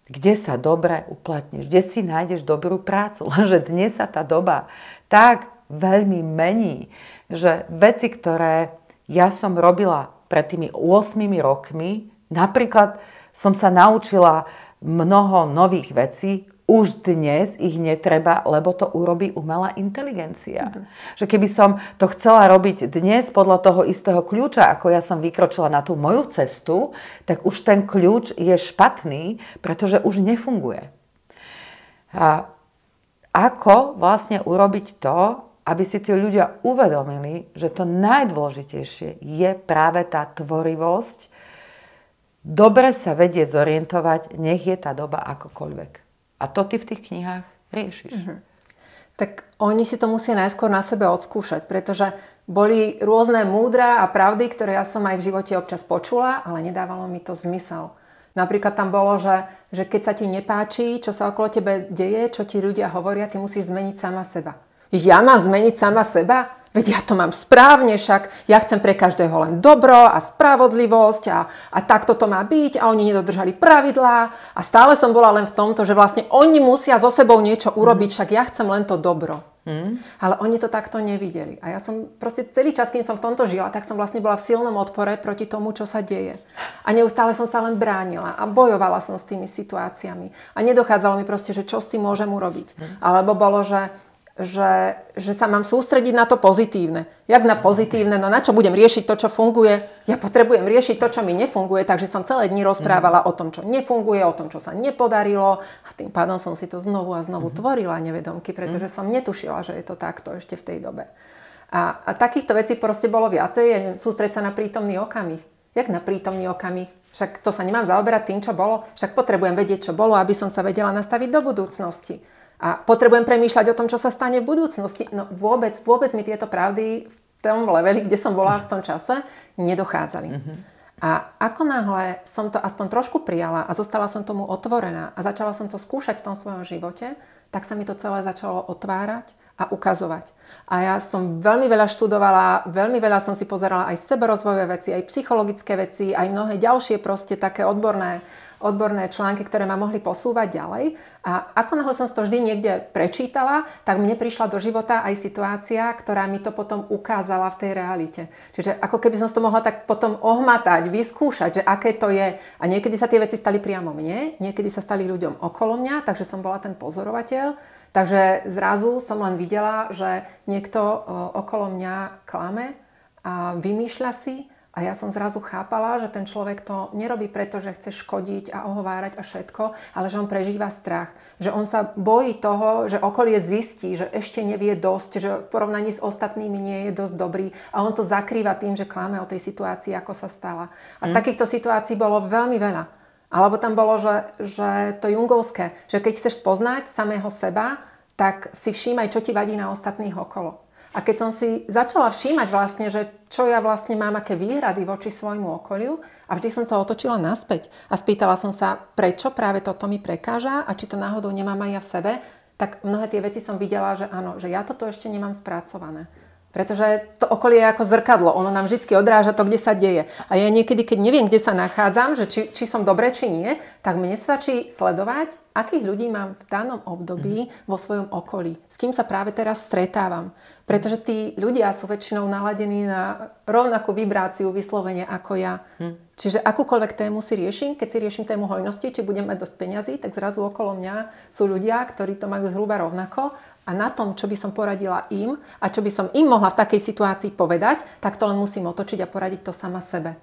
kde sa dobre uplatníš, kde si nájdeš dobrú prácu. Lenže dnes sa tá doba tak veľmi mení, že veci, ktoré ja som robila pred tými 8 rokmi, napríklad som sa naučila mnoho nových vecí už dnes ich netreba, lebo to urobí umelá inteligencia. Že keby som to chcela robiť dnes podľa toho istého kľúča, ako ja som vykročila na tú moju cestu, tak už ten kľúč je špatný, pretože už nefunguje. A ako vlastne urobiť to, aby si tí ľudia uvedomili, že to najdôležitejšie je práve tá tvorivosť, dobre sa vedieť zorientovať, nech je tá doba akokoľvek. A to ty v tých knihách riešiš. Tak oni si to musia najskôr na sebe odskúšať, pretože boli rôzne múdra a pravdy, ktoré ja som aj v živote občas počula, ale nedávalo mi to zmysel. Napríklad tam bolo, že keď sa ti nepáči, čo sa okolo tebe deje, čo ti ľudia hovoria, ty musíš zmeniť sama seba. Ja mám zmeniť sama seba? Veď ja to mám správne, však ja chcem pre každého len dobro a spravodlivosť a takto to má byť a oni nedodržali pravidlá a stále som bola len v tomto, že vlastne oni musia so sebou niečo urobiť, však ja chcem len to dobro. Ale oni to takto nevideli. A ja som proste celý čas, keď som v tomto žila, tak som vlastne bola v silnom odpore proti tomu, čo sa deje. A neustále som sa len bránila a bojovala som s tými situáciami. A nedochádzalo mi proste, že čo s tým môžem urobiť. Alebo bolo, že sa mám sústrediť na to pozitívne. Jak na pozitívne? No na čo budem riešiť to, čo funguje? Ja potrebujem riešiť to, čo mi nefunguje, takže som celé dni rozprávala o tom, čo nefunguje, o tom, čo sa nepodarilo a tým pádom som si to znovu a znovu tvorila nevedomky, pretože som netušila, že je to takto ešte v tej dobe. A takýchto vecí proste bolo viacej, sústrediť sa na prítomný okamih. Jak na prítomný okamih? Však to sa nemám zaoberať tým, čo bolo, však potrebujem vedieť, čo bolo, aby som sa vedela nastaviť do budúcnosti. A potrebujem premýšľať o tom, čo sa stane v budúcnosti. No vôbec mi tieto pravdy v tom leveli, kde som bola v tom čase, nedochádzali. A ako náhle som to aspoň trošku prijala a zostala som tomu otvorená a začala som to skúšať v tom svojom živote, tak sa mi to celé začalo otvárať a ukazovať. A ja som veľmi veľa študovala, veľmi veľa som si pozerala aj seberozvojové veci, aj psychologické veci, aj mnohé ďalšie proste také odborné články, ktoré ma mohli posúvať ďalej. A ako náhle som to vždy niekde prečítala, tak mne prišla do života aj situácia, ktorá mi to potom ukázala v tej realite. Čiže ako keby som to mohla tak potom ohmatať, vyskúšať, že aké to je. A niekedy sa tie veci stali priamo mne, niekedy sa stali ľuďom okolo mňa, takže som bola ten pozorovateľ. Takže zrazu som len videla, že niekto okolo mňa klame a vymýšľa si. A ja som zrazu chápala, že ten človek to nerobí preto, že chce škodiť a ohovárať a všetko, ale že on prežíva strach. Že on sa bojí toho, že okolie zistí, že ešte nevie dosť, že v porovnaní s ostatnými nie je dosť dobrý. A on to zakrýva tým, že klame o tej situácii, ako sa stala. A takýchto situácií bolo veľmi veľa. Alebo tam bolo, že to jungovské, že keď chceš spoznať samého seba, tak si všímaj, čo ti vadí na ostatných okolo. A keď som si začala všímať vlastne, že čo ja vlastne mám, aké výhrady voči svojmu okoliu, a vždy som sa otočila naspäť a spýtala som sa, prečo práve toto mi prekáža a či to náhodou nemám aj ja v sebe, tak mnohé tie veci som videla, že áno, že ja toto ešte nemám spracované. Pretože to okolie je ako zrkadlo, ono nám vždy odráža to, kde sa deje. A ja niekedy, keď neviem, kde sa nachádzam, že či som dobre, či nie, tak mne stačí sledovať, akých ľudí mám v danom období vo svojom okolí. S kým sa práve teraz stretávam. Pretože tí ľudia sú väčšinou naladení na rovnakú vibráciu vyslovene ako ja. Čiže akúkoľvek tému si riešim, keď si riešim tému hojnosti, či budem mať dosť peňazí, tak zrazu okolo mňa sú ľudia, ktorí to majú zhruba rovnako. A na tom, čo by som poradila im a čo by som im mohla v takej situácii povedať, tak to len musím otočiť a poradiť to sama sebe.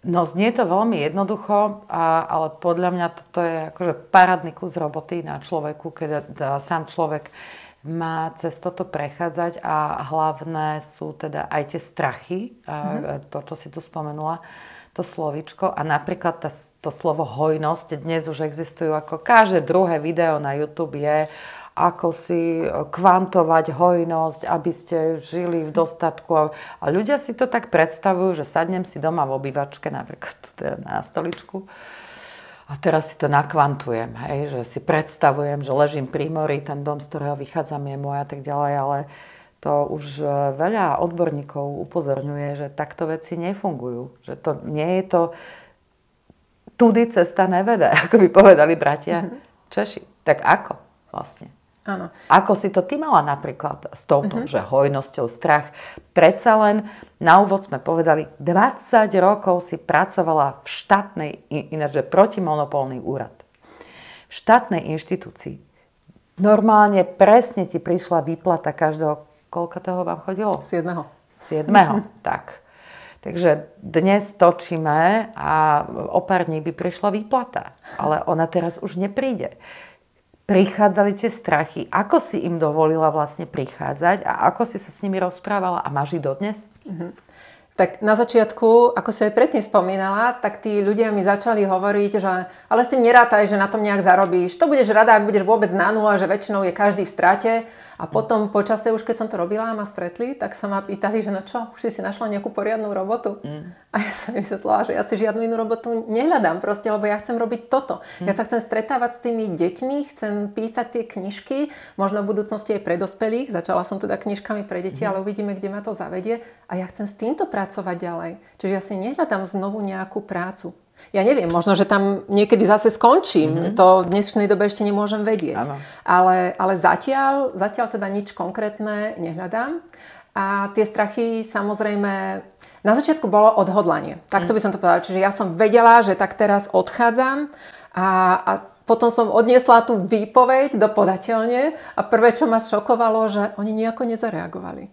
No znie to veľmi jednoducho, ale podľa mňa to je akože parádny kus roboty na človeku, keď sám človek má cez toto prechádzať a hlavné sú teda aj tie strachy, to, čo si tu spomenula, to slovíčko. A napríklad to slovo hojnosť, dnes už existujú ako každé druhé video na YouTube je ako si kvantovať hojnosť, aby ste žili v dostatku. A ľudia si to tak predstavujú, že sadnem si doma v obývačke, napríklad na stoličku, a teraz si to nakvantujem, hej, že si predstavujem, že ležím pri mori, ten dom, z ktorého vychádzam, je môj a tak ďalej, ale to už veľa odborníkov upozorňuje, že takto veci nefungujú. Že to nie je to tudy cesta nevede, ako by povedali bratia Češi. Tak ako vlastne? Áno. Ako si to ty mala napríklad s touto, že hojnosťou, strach? Predsa len na úvod sme povedali, 20 rokov si pracovala v štátnej, ináč protimonopolný úrad, v štátnej inštitúcii. Normálne presne ti prišla výplata každého, koľko toho vám chodilo? 7. 7. Tak. Takže dnes točíme a o pár dní by prišla výplata. Ale ona teraz už nepríde. Prichádzali tie strachy. Ako si im dovolila vlastne prichádzať a ako si sa s nimi rozprávala a máš ich dodnes? Tak na začiatku, ako si aj predtým spomínala, tak tí ľudia mi začali hovoriť, že ale s tým nerátaj, že na tom nejak zarobíš. To budeš rada, ak budeš vôbec na nula, že väčšinou je každý v strate. A potom počasie, už keď som to robila a ma stretli, tak sa ma pýtali, že no čo, už si našla nejakú poriadnu robotu? A ja som vysvetlila, že ja si žiadnu inú robotu nehľadám proste, lebo ja chcem robiť toto. Ja sa chcem stretávať s tými deťmi, chcem písať tie knižky, možno v budúcnosti aj pre dospelých. Začala som teda knižkami pre deti, ale uvidíme, kde ma to zavedie. A ja chcem s týmto pracovať ďalej. Čiže ja si nehľadám znovu nejakú prácu. Ja neviem, možno, že tam niekedy zase skončím. To v dnešnej dobe ešte nemôžem vedieť. Ale zatiaľ teda nič konkrétne nehľadám. A tie strachy samozrejme... Na začiatku bolo odhodlanie. Takto by som to povedala. Čiže ja som vedela, že tak teraz odchádzam a potom som odniesla tú výpoveď do podateľne a prvé, čo ma šokovalo, že oni nejako nezareagovali.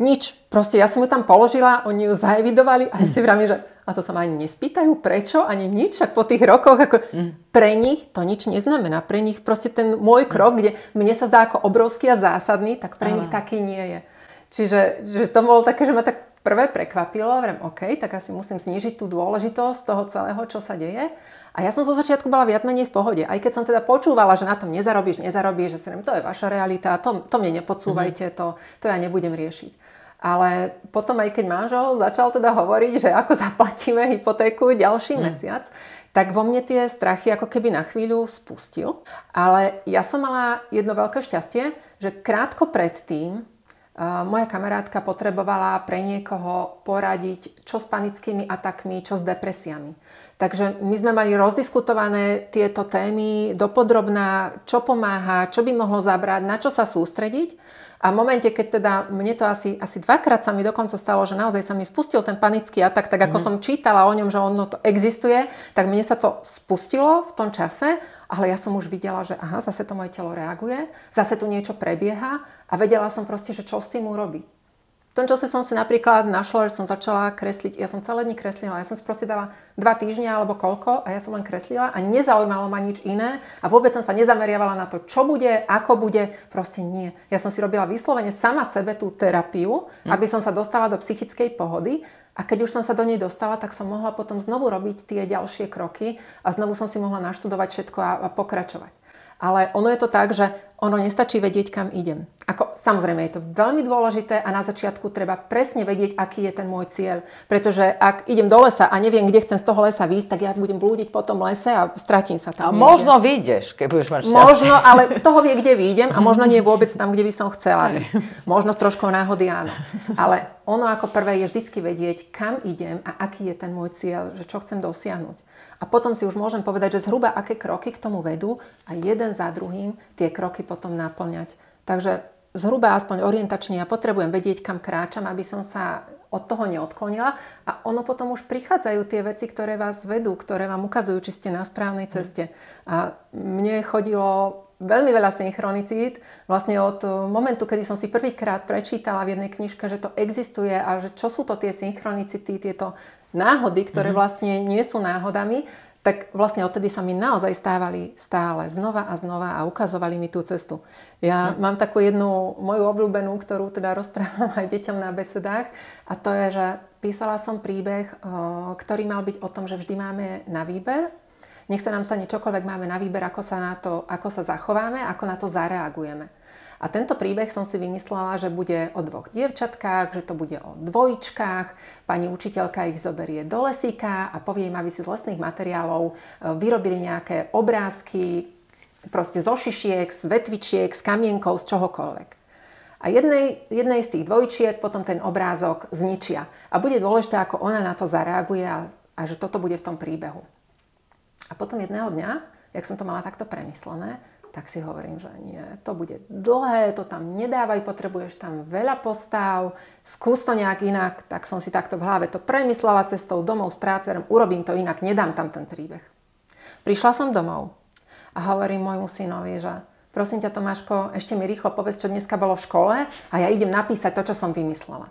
Nič. Proste ja som ju tam položila, oni ju zaevidovali a ja si vravím, že a to sa ma ani nespýtajú, prečo, ani nič. Však po tých rokoch, ako pre nich to nič neznamená. Pre nich proste ten môj krok, kde mne sa zdá ako obrovský a zásadný, tak pre nich taký nie je. Čiže že to bolo také, že ma tak prvé prekvapilo. Vravím, OK, tak asi musím znížiť tú dôležitosť toho celého, čo sa deje. A ja som zo začiatku bola viac menej v pohode. Aj keď som teda počúvala, že na tom nezarobíš, že si neviem, to je vaša realita, to mne nepodsúvajte, to ja nebudem riešiť. Ale potom aj keď manžel začal teda hovoriť, že ako zaplatíme hypotéku ďalší mesiac, tak vo mne tie strachy ako keby na chvíľu spustil. Ale ja som mala jedno veľké šťastie, že krátko predtým moja kamarátka potrebovala pre niekoho poradiť, čo s panickými atakmi, čo s depresiami. Takže my sme mali rozdiskutované tieto témy dopodrobná, čo pomáha, čo by mohlo zabrať, na čo sa sústrediť. A v momente, keď teda mne to asi dvakrát sa mi dokonca stalo, že naozaj sa mi spustil ten panický atak, tak ako som čítala o ňom, že ono to existuje, tak mne sa to spustilo v tom čase, ale ja som už videla, že aha, zase to moje telo reaguje, zase tu niečo prebieha a vedela som proste, že čo s tým urobiť. V tom čase som si napríklad našla, že som začala kresliť. Ja som celé dni kreslila. Ja som si proste dala 2 týždne alebo koľko a ja som len kreslila a nezaujímalo ma nič iné a vôbec som sa nezameriavala na to, čo bude, ako bude. Proste nie. Ja som si robila vyslovene sama sebe tú terapiu, aby som sa dostala do psychickej pohody a keď už som sa do nej dostala, tak som mohla potom znovu robiť tie ďalšie kroky a znovu som si mohla naštudovať všetko a pokračovať. Ale ono je to tak, že ono nestačí vedieť, kam idem. Samozrejme, je to veľmi dôležité a na začiatku treba presne vedieť, aký je ten môj cieľ. Pretože ak idem do lesa a neviem, kde chcem z toho lesa výjsť, tak ja budem blúdiť po tom lese a stratím sa tam. A možno vyjdeš, keď budeš mať šťastie. Možno, ale toho vie, kde vyjdem a možno nie vôbec tam, kde by som chcela ísť. Možno s troškou náhody áno. Ale ono ako prvé je vždycky vedieť, kam idem a aký je ten môj cieľ, že čo chcem dosiahnuť. A potom si už môžem povedať, že zhruba aké kroky k tomu vedú a jeden za druhým tie kroky potom naplňať. Takže zhruba aspoň orientačne ja potrebujem vedieť, kam kráčam, aby som sa od toho neodklonila a ono potom už prichádzajú tie veci, ktoré vás vedú, ktoré vám ukazujú, či ste na správnej ceste. A mne chodilo veľmi veľa synchronicít, vlastne od momentu, kedy som si prvýkrát prečítala v jednej knižke, že to existuje a že čo sú to tie synchronicity, tieto náhody, ktoré vlastne nie sú náhodami, tak vlastne odtedy sa mi naozaj stávali stále znova a znova a ukazovali mi tú cestu. Ja mám takú jednu moju obľúbenú, ktorú teda rozprávam aj deťom na besedách a to je, že písala som príbeh, ktorý mal byť o tom, že vždy máme na výber. Nech sa nám stane čokoľvek, máme na výber, ako sa zachováme, ako na to zareagujeme. A tento príbeh som si vymyslela, že bude o 2 dievčatkách, že to bude o dvojičkách. Pani učiteľka ich zoberie do lesíka a povie im, aby si z lesných materiálov vyrobili nejaké obrázky, proste zo šišiek, z vetvičiek, z kamienkov, z čohokoľvek. A jednej z tých dvojčiek potom ten obrázok zničia. A bude dôležité, ako ona na to zareaguje a že toto bude v tom príbehu. A potom jedného dňa, jak som to mala takto premyslené, tak si hovorím, že nie, to bude dlhé, to tam nedávaj, potrebuješ tam veľa postav, skús to nejak inak, tak som si takto v hlave to premyslela cestou domov z práce, urobím to inak, nedám tam ten príbeh. Prišla som domov a hovorím môjmu synovi, že prosím ťa Tomáško, ešte mi rýchlo povedz, čo dneska bolo v škole a ja idem napísať to, čo som vymyslela.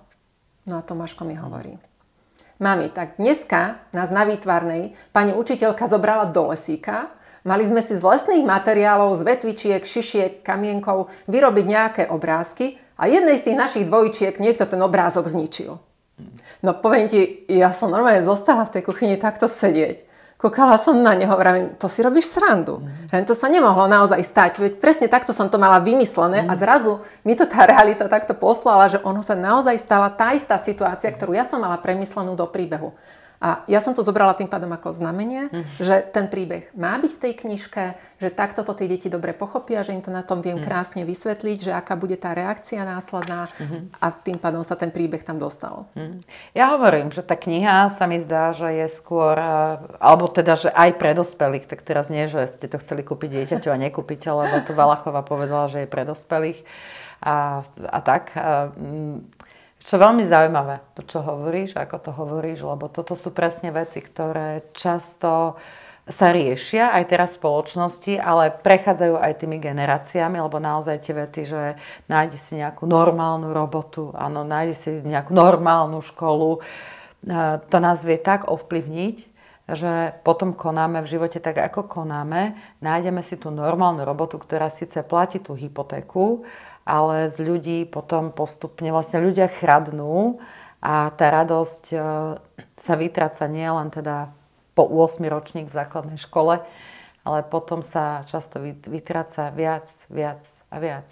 No a Tomáško mi hovorí: Mami, tak dneska nás na výtvarnej pani učiteľka zobrala do lesíka, mali sme si z lesných materiálov, z vetvičiek, šišiek, kamienkov vyrobiť nejaké obrázky a jednej z tých našich dvojčiek niekto ten obrázok zničil. No poviem ti, ja som normálne zostala v tej kuchyni takto sedieť. Kúkala som na neho, vravím, to si robíš srandu. To sa nemohlo naozaj stať, veď presne takto som to mala vymyslené a zrazu mi to tá realita takto poslala, že ono sa naozaj stala tá istá situácia, ktorú ja som mala premyslenú do príbehu. A ja som to zobrala tým pádom ako znamenie, že ten príbeh má byť v tej knižke, že takto to tie deti dobre pochopia, že im to na tom viem krásne vysvetliť, že aká bude tá reakcia následná a tým pádom sa ten príbeh tam dostal. Ja hovorím, že tá kniha sa mi zdá, že je skôr, alebo teda, že aj pre dospelých, tak teraz nie, že ste to chceli kúpiť dieťaťu a nekúpiť, lebo to Valachová povedala, že je pre dospelých a tak. Čo veľmi zaujímavé, to čo hovoríš, ako to hovoríš, lebo toto sú presne veci, ktoré často sa riešia aj teraz v spoločnosti, ale prechádzajú aj tými generáciami, lebo naozaj tie vety, že nájdi si nejakú normálnu robotu, áno, nájdi si nejakú normálnu školu, to nás vie tak ovplyvniť, že potom konáme v živote tak, ako konáme, nájdeme si tú normálnu robotu, ktorá síce platí tú hypotéku, ale z ľudí potom postupne vlastne ľudia chradnú a tá radosť sa vytráca nie len teda po 8 ročník v základnej škole, ale potom sa často vytráca viac a viac.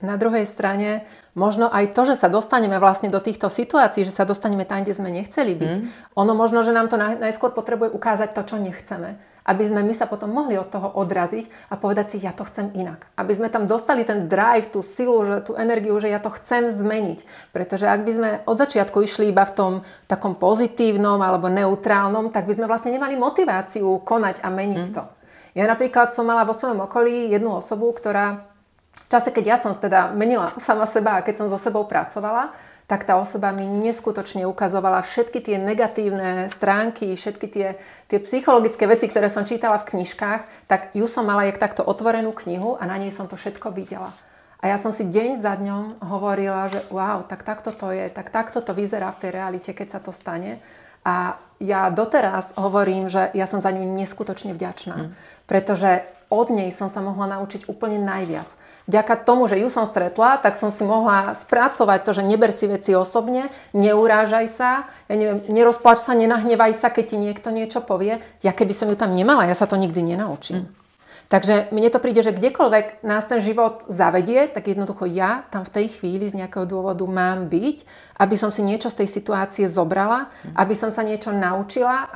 Na druhej strane, možno aj to, že sa dostaneme vlastne do týchto situácií, že sa dostaneme tam, kde sme nechceli byť, ono možno, že nám to najskôr potrebuje ukázať to, čo nechceme. Aby sme my sa potom mohli od toho odraziť a povedať si, ja to chcem inak. Aby sme tam dostali ten drive, tú silu, tú energiu, že ja to chcem zmeniť. Pretože ak by sme od začiatku išli iba v tom takom pozitívnom alebo neutrálnom, tak by sme vlastne nemali motiváciu konať a meniť to. Ja napríklad som mala vo svojom okolí jednu osobu, ktorá v čase, keď ja som teda menila sama seba a keď som so sebou pracovala, tak tá osoba mi neskutočne ukazovala všetky tie negatívne stránky, všetky tie psychologické veci, ktoré som čítala v knižkách, tak ju som mala jak takto otvorenú knihu a na nej som to všetko videla. A ja som si deň za dňom hovorila, že wow, tak takto to je, tak takto to vyzerá v tej realite, keď sa to stane. A ja doteraz hovorím, že ja som za ňu neskutočne vďačná, pretože od nej som sa mohla naučiť úplne najviac. Vďaka tomu, že ju som stretla, tak som si mohla spracovať to, že neber si veci osobne, neurážaj sa, ja neviem, nerozplač sa, nenahnevaj sa, keď ti niekto niečo povie. Ja keby som ju tam nemala, ja sa to nikdy nenaučím. Takže mne to príde, že kdekoľvek nás ten život zavedie, tak jednoducho ja tam v tej chvíli z nejakého dôvodu mám byť, aby som si niečo z tej situácie zobrala, aby som sa niečo naučila,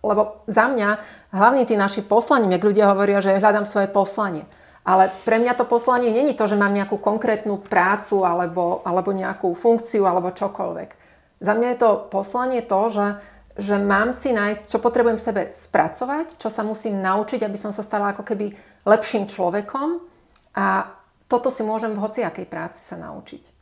lebo za mňa hlavne tí naši poslaním, jak ľudia hovoria, že hľadám svoje poslanie. Ale pre mňa to poslanie není to, že mám nejakú konkrétnu prácu alebo nejakú funkciu alebo čokoľvek. Za mňa je to poslanie to, že mám si nájsť, čo potrebujem v sebe spracovať, čo sa musím naučiť, aby som sa stala ako keby lepším človekom a toto si môžem v hociakej práci sa naučiť.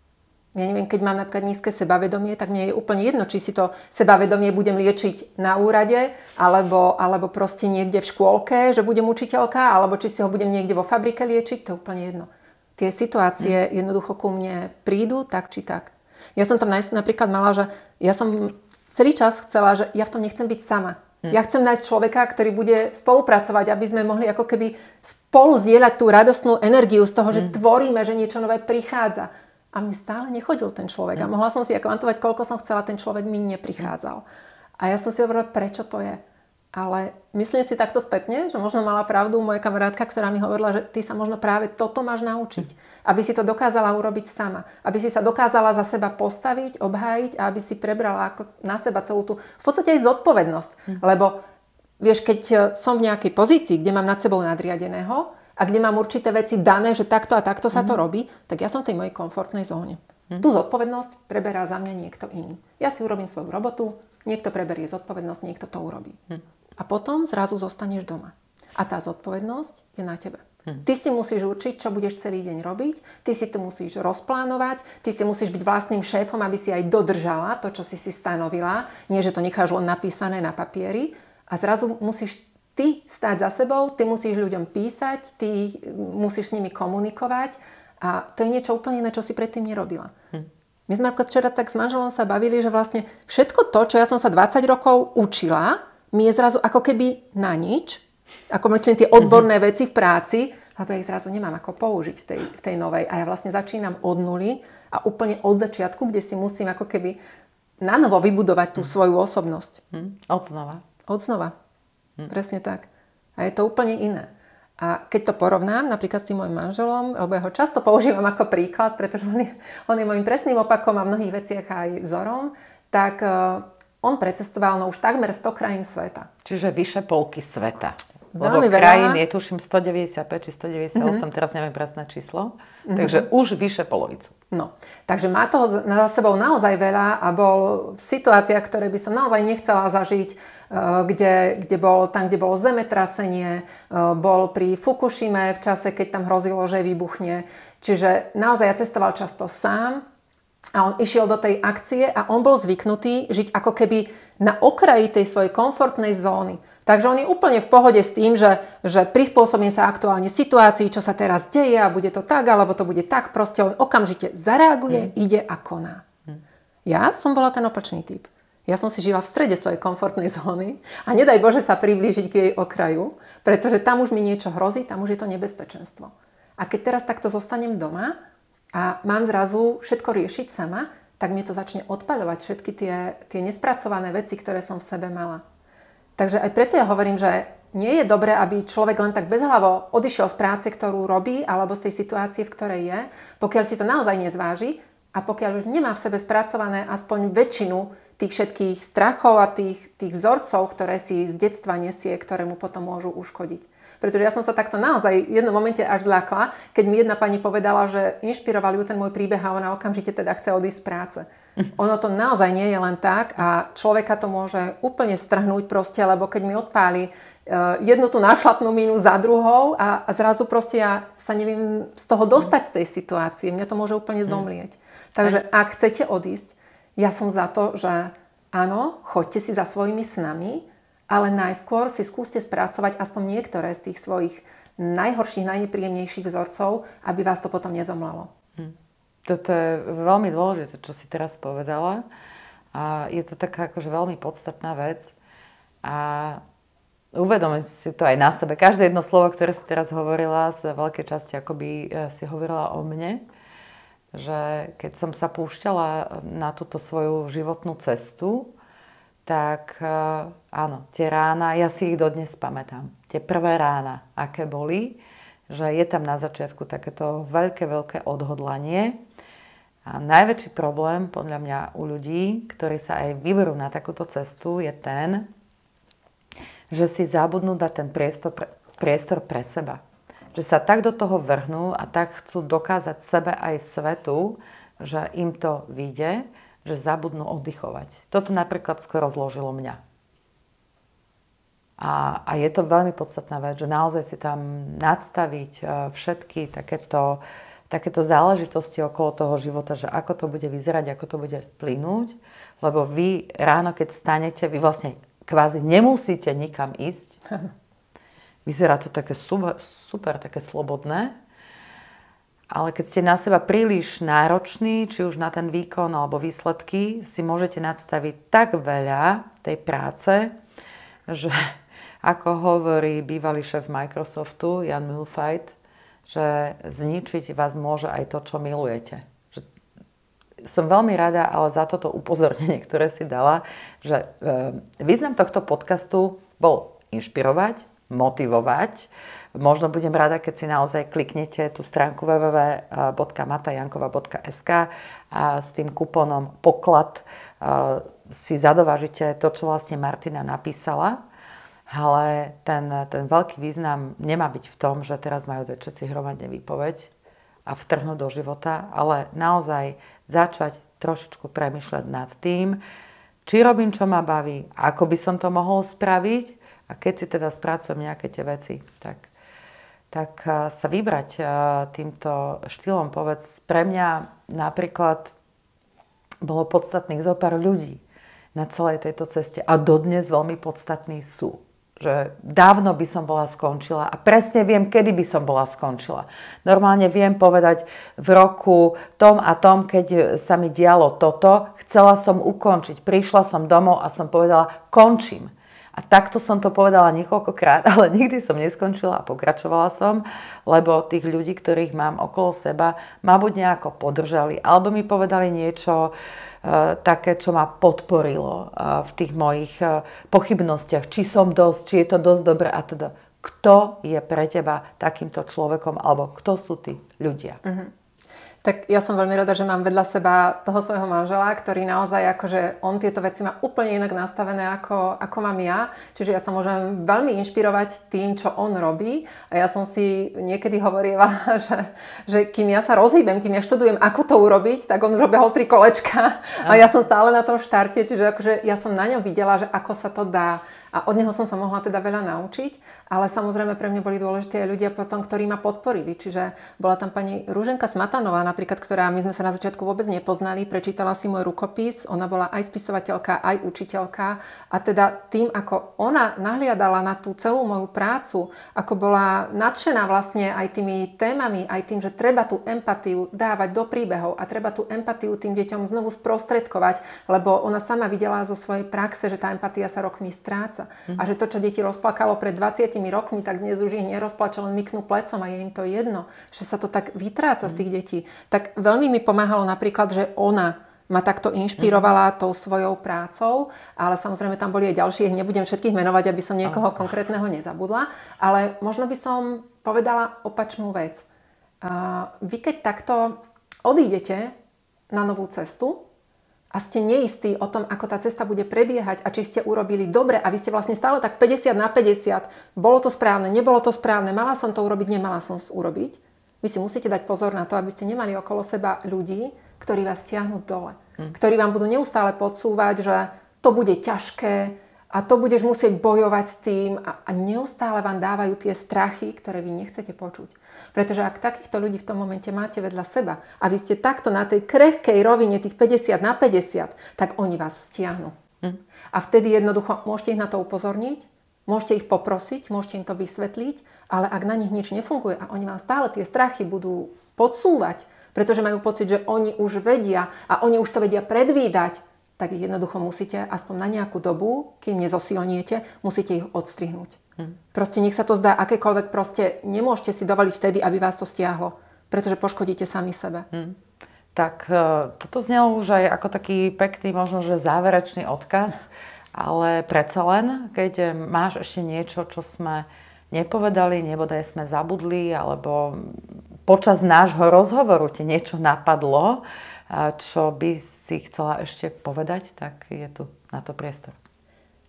Ja neviem, keď mám napríklad nízke sebavedomie, tak mne je úplne jedno, či si to sebavedomie budem liečiť na úrade, alebo proste niekde v škôlke, že budem učiteľka, alebo či si ho budem niekde vo fabrike liečiť, to je úplne jedno. Tie situácie jednoducho ku mne prídu, tak či tak. Ja som tam napríklad mala, že ja som celý čas chcela, že ja v tom nechcem byť sama. Ja chcem nájsť človeka, ktorý bude spolupracovať, aby sme mohli ako keby spolu zdieľať tú radostnú energiu z toho, že tvoríme, že niečo nové prichádza. A mne stále nechodil ten človek. A mohla som si kvantovať, koľko som chcela, ten človek mi neprichádzal. A ja som si hovorila, prečo to je. Ale myslím si takto spätne, že možno mala pravdu moja kamarátka, ktorá mi hovorila, že ty sa možno práve toto máš naučiť. Aby si to dokázala urobiť sama. Aby si sa dokázala za seba postaviť, obhájiť a aby si prebrala ako na seba celú tú, v podstate aj zodpovednosť. Lebo vieš, keď som v nejakej pozícii, kde mám nad sebou nadriadeného, a kde mám určité veci dané, že takto a takto sa to robí, tak ja som v tej mojej komfortnej zóne. Tú zodpovednosť preberá za mňa niekto iný. Ja si urobím svoju robotu, niekto preberie zodpovednosť, niekto to urobí. A potom zrazu zostaneš doma. A tá zodpovednosť je na tebe. Ty si musíš určiť, čo budeš celý deň robiť, ty si to musíš rozplánovať, ty si musíš byť vlastným šéfom, aby si aj dodržala to, čo si stanovila, nie že to necháš len napísané na papieri. A zrazu musíš ty stáť za sebou, ty musíš ľuďom písať, ty musíš s nimi komunikovať a to je niečo úplne iné, čo si predtým nerobila. My sme napríklad včera tak s manželom sa bavili, že vlastne všetko to, čo ja som sa 20 rokov učila, mi je zrazu ako keby na nič. Ako myslím tie odborné veci v práci, lebo ja ich zrazu nemám ako použiť v tej novej. A ja vlastne začínam od nuly a úplne od začiatku, kde si musím ako keby nanovo vybudovať tú svoju osobnosť. Od znova. Presne tak. A je to úplne iné. A keď to porovnám napríklad s tým môjim manželom, lebo ja ho často používam ako príklad, pretože on je môjim presným opakom a v mnohých veciach aj vzorom, tak on precestoval už takmer 100 krajín sveta. Čiže vyše polky sveta. Veľmi lebo krajín je tuším 195 či 198, teraz neviem presné číslo. Takže už vyše polovicu. No, takže má toho za sebou naozaj veľa a bol v situáciách, ktoré by som naozaj nechcela zažiť, kde bolo zemetrasenie, bol pri Fukushime v čase, keď tam hrozilo, že vybuchne. Čiže naozaj ja cestoval často sám a on išiel do tej akcie a on bol zvyknutý žiť ako keby na okraji tej svojej komfortnej zóny. Takže on je úplne v pohode s tým, že prispôsobím sa aktuálne situácii, čo sa teraz deje a bude to tak, alebo to bude tak. Proste on okamžite zareaguje, ide a koná. Ja som bola ten opačný typ. Ja som si žila v strede svojej komfortnej zóny a nedaj Bože sa priblížiť k jej okraju, pretože tam už mi niečo hrozí, tam už je to nebezpečenstvo. A keď teraz takto zostanem doma a mám zrazu všetko riešiť sama, tak mi to začne odpaľovať všetky tie nespracované veci, ktoré som v sebe mala. Takže aj preto ja hovorím, že nie je dobré, aby človek len tak bezhlavo odišiel z práce, ktorú robí, alebo z tej situácie, v ktorej je, pokiaľ si to naozaj nezváži a pokiaľ už nemá v sebe spracované aspoň väčšinu tých všetkých strachov a tých vzorcov, ktoré si z detstva nesie, ktoré mu potom môžu uškodiť. Pretože ja som sa takto naozaj v jednom momente až zľakla, keď mi jedna pani povedala, že inšpiroval ju ten môj príbeh a ona okamžite teda chce odísť z práce. Ono to naozaj nie je len tak a človeka to môže úplne strhnúť proste, lebo keď mi odpáli jednu tú nášlapnú mínu za druhou a zrazu proste ja sa neviem z toho dostať z tej situácie. Mňa to môže úplne zomlieť. Takže ak chcete odísť, ja som za to, že áno, choďte si za svojimi snami, ale najskôr si skúste spracovať aspoň niektoré z tých svojich najhorších, najnepríjemnejších vzorcov, aby vás to potom nezomlelo. Toto je veľmi dôležité, čo si teraz povedala. A je to taká akože veľmi podstatná vec. A uvedomujem si to aj na sebe. Každé jedno slovo, ktoré si teraz hovorila, z veľkej časti akoby si hovorila o mne. Že keď som sa púšťala na túto svoju životnú cestu, tak áno, tie rána, ja si ich dodnes pamätám. Tie prvé rána, aké boli, že je tam na začiatku takéto veľké odhodlanie. A najväčší problém podľa mňa u ľudí, ktorí sa aj vyberú na takúto cestu, je ten, že si zabudnú dať ten priestor pre seba. Že sa tak do toho vrhnú a tak chcú dokázať sebe aj svetu, že im to vyjde, že zabudnú oddychovať. Toto napríklad skoro zložilo mňa. A je to veľmi podstatná vec, že naozaj si tam nadstaviť všetky takéto záležitosti okolo toho života, že ako to bude vyzerať, ako to bude plynúť, lebo vy ráno, keď stanete, vy vlastne kvázi nemusíte nikam ísť. Vyzerá to také super, také slobodné, ale keď ste na seba príliš nároční, či už na ten výkon alebo výsledky, si môžete nadstaviť tak veľa tej práce, že ako hovorí bývalý šéf Microsoftu, Jan Mühlfeit, že zničiť vás môže aj to, čo milujete. Že som veľmi rada, ale za toto upozornenie, ktoré si dala, že význam tohto podcastu bol inšpirovať, motivovať. Možno budem rada, keď si naozaj kliknete tú stránku www.matajankova.sk a s tým kupónom poklad si zadovážite to, čo vlastne Martina napísala. Ale ten veľký význam nemá byť v tom, že teraz majú dať všetci hromadne výpoveď a vtrhnúť do života, ale naozaj začať trošičku premýšľať nad tým, či robím, čo ma baví, ako by som to mohol spraviť a keď si teda spracujem nejaké tie veci, tak sa vybrať týmto štýlom. Povedz, pre mňa napríklad bolo podstatných zo pár ľudí na celej tejto ceste a dodnes veľmi podstatní sú. že dávno by som bola skončila a presne viem, kedy by som bola skončila. Normálne viem povedať v roku tom a tom, keď sa mi dialo toto, chcela som ukončiť. Prišla som domov a som povedala, končím. A takto som to povedala niekoľkokrát, ale nikdy som neskončila a pokračovala som, lebo tých ľudí, ktorých mám okolo seba, ma buď nejako podržali, alebo mi povedali niečo také, čo ma podporilo v tých mojich pochybnostiach, či som dosť, či je to dosť dobré a teda. Kto je pre teba takýmto človekom, alebo kto sú tí ľudia? Tak ja som veľmi rada, že mám vedľa seba toho svojho manžela, ktorý naozaj akože on tieto veci má úplne inak nastavené ako mám ja. Čiže ja sa môžem veľmi inšpirovať tým, čo on robí. A ja som si niekedy hovorila, že kým ja sa rozhýbem, kým ja študujem, ako to urobiť, tak on už obehol 3 kolečka a ja som stále na tom štarte. Čiže akože ja som na ňom videla, že ako sa to dá. A od neho som sa mohla teda veľa naučiť, ale samozrejme pre mňa boli dôležité aj ľudia potom, ktorí ma podporili. Čiže bola tam pani Ruženka Smatanová napríklad, ktorá my sme sa na začiatku vôbec nepoznali, prečítala si môj rukopis, ona bola aj spisovateľka, aj učiteľka a teda tým, ako ona nahliadala na tú celú moju prácu, ako bola nadšená vlastne aj tými témami, aj tým, že treba tú empatiu dávať do príbehov a treba tú empatiu tým deťom znovu sprostredkovať, lebo ona sama videla zo svojej praxe, že tá empatia sa rokmi stráca. A že to, čo deti rozplakalo pred 20 rokmi, tak dnes už ich nerozplače, len myknú plecom a je im to jedno. Že sa to tak vytráca z tých detí. Tak veľmi mi pomáhalo napríklad, že ona ma takto inšpirovala tou svojou prácou, ale samozrejme tam boli aj ďalšie, nebudem všetkých menovať, aby som niekoho konkrétneho nezabudla, ale možno by som povedala opačnú vec. Vy keď takto odídete na novú cestu, a ste neistí o tom, ako tá cesta bude prebiehať a či ste urobili dobre a vy ste vlastne stále tak 50/50, bolo to správne, nebolo to správne, mala som to urobiť, nemala som to urobiť. Vy si musíte dať pozor na to, aby ste nemali okolo seba ľudí, ktorí vás stiahnu dole. Ktorí vám budú neustále podsúvať, že to bude ťažké a to budeš musieť bojovať s tým a neustále vám dávajú tie strachy, ktoré vy nechcete počuť. Pretože ak takýchto ľudí v tom momente máte vedľa seba a vy ste takto na tej krehkej rovine tých 50/50, tak oni vás stiahnu. A vtedy jednoducho môžete ich na to upozorniť, môžete ich poprosiť, môžete im to vysvetliť, ale ak na nich nič nefunguje a oni vám stále tie strachy budú podsúvať, pretože majú pocit, že oni už vedia a oni už to vedia predvídať, tak ich jednoducho musíte aspoň na nejakú dobu, kým nezosilniete, musíte ich odstrihnúť. Proste nech sa to zdá akékoľvek, proste nemôžete si dovoliť vtedy, aby vás to stiahlo, pretože poškodíte sami sebe. Tak toto znelo už aj ako taký pekný, možno že záverečný odkaz, ale predsa len, keď máš ešte niečo, čo sme nepovedali, nebodaj sme zabudli, alebo počas nášho rozhovoru ti niečo napadlo, čo by si chcela ešte povedať, tak je tu na to priestor.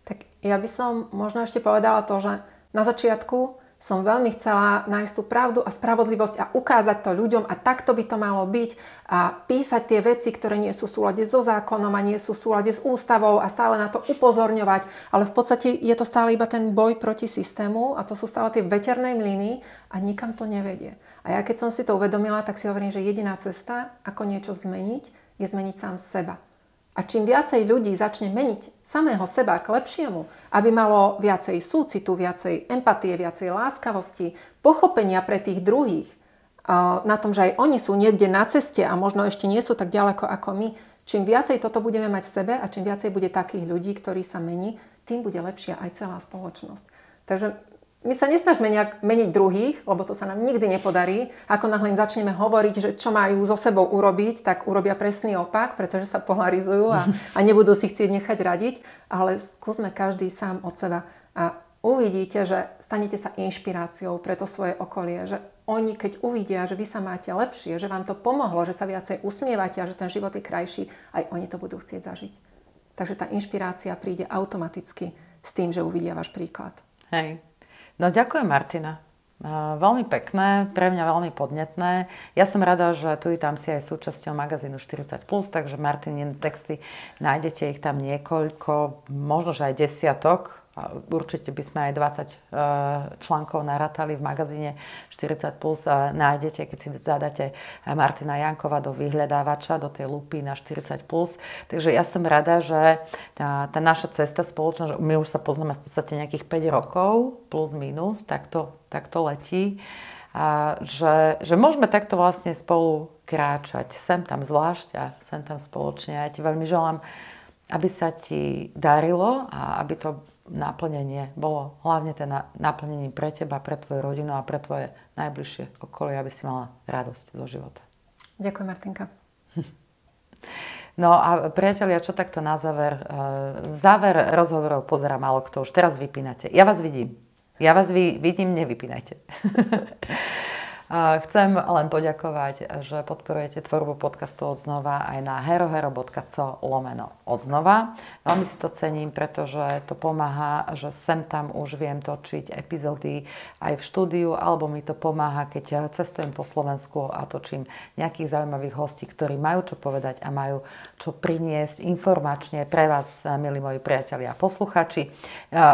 Tak ja by som možno ešte povedala to, že na začiatku som veľmi chcela nájsť tú pravdu a spravodlivosť a ukázať to ľuďom a takto by to malo byť a písať tie veci, ktoré nie sú v súlade so zákonom a nie sú v súlade s ústavou a stále na to upozorňovať. Ale v podstate je to stále iba ten boj proti systému a to sú stále tie veterné mlyny a nikam to nevedie. A ja keď som si to uvedomila, tak si hovorím, že jediná cesta, ako niečo zmeniť, je zmeniť sám seba. A čím viacej ľudí začne meniť samého seba k lepšiemu, aby malo viacej súcitu, viacej empatie, viacej láskavosti, pochopenia pre tých druhých, na tom, že aj oni sú niekde na ceste a možno ešte nie sú tak ďaleko ako my, čím viacej toto budeme mať v sebe a čím viacej bude takých ľudí, ktorí sa mení, tým bude lepšia aj celá spoločnosť. Takže my sa nesnažíme nejak meniť druhých, lebo to sa nám nikdy nepodarí. Ako náhle im začneme hovoriť, že čo majú so sebou urobiť, tak urobia presný opak, pretože sa polarizujú a nebudú si chcieť nechať radiť. Ale skúsme každý sám od seba a uvidíte, že stanete sa inšpiráciou pre to svoje okolie. Že oni, keď uvidia, že vy sa máte lepšie, že vám to pomohlo, že sa viacej usmievate a že ten život je krajší, aj oni to budú chcieť zažiť. Takže tá inšpirácia príde automaticky s tým, že uvidia váš príklad. Hej. No ďakujem, Martina. Veľmi pekné, pre mňa veľmi podnetné. Ja som rada, že tu i tam si aj súčasťou magazínu 40+, takže Martinine texty, nájdete ich tam niekoľko, možno že aj desiatok, určite by sme aj 20 článkov narátali v magazíne 40+, nájdete, keď si zadáte Martina Jánkova do vyhľadávača, do tej lupy na 40+. Takže ja som rada, že tá naša cesta spoločná, že my už sa poznáme v podstate nejakých 5 rokov, plus minus, tak to letí. A že môžeme takto vlastne spolu kráčať, sem tam zvlášť a sem tam spoločne. Ja ti veľmi želám, aby sa ti darilo a aby to naplnenie bolo hlavne ten naplnením pre teba, pre tvoju rodinu a pre tvoje najbližšie okolie, aby si mala radosť zo života. Ďakujem, Martinka. No a priatelia, čo takto na záver? Záver rozhovorov pozerá málo kto, už teraz vypínate. Ja vás vidím. Ja vás vidím, nevypínajte. Chcem len poďakovať, že podporujete tvorbu podcastu Odznova aj na herohero.co/odznova. Veľmi si to cením, pretože to pomáha, že sem tam už viem točiť epizódy aj v štúdiu, alebo mi to pomáha, keď cestujem po Slovensku a točím nejakých zaujímavých hostí, ktorí majú čo povedať a majú čo priniesť informačne pre vás, milí moji priatelia a posluchači.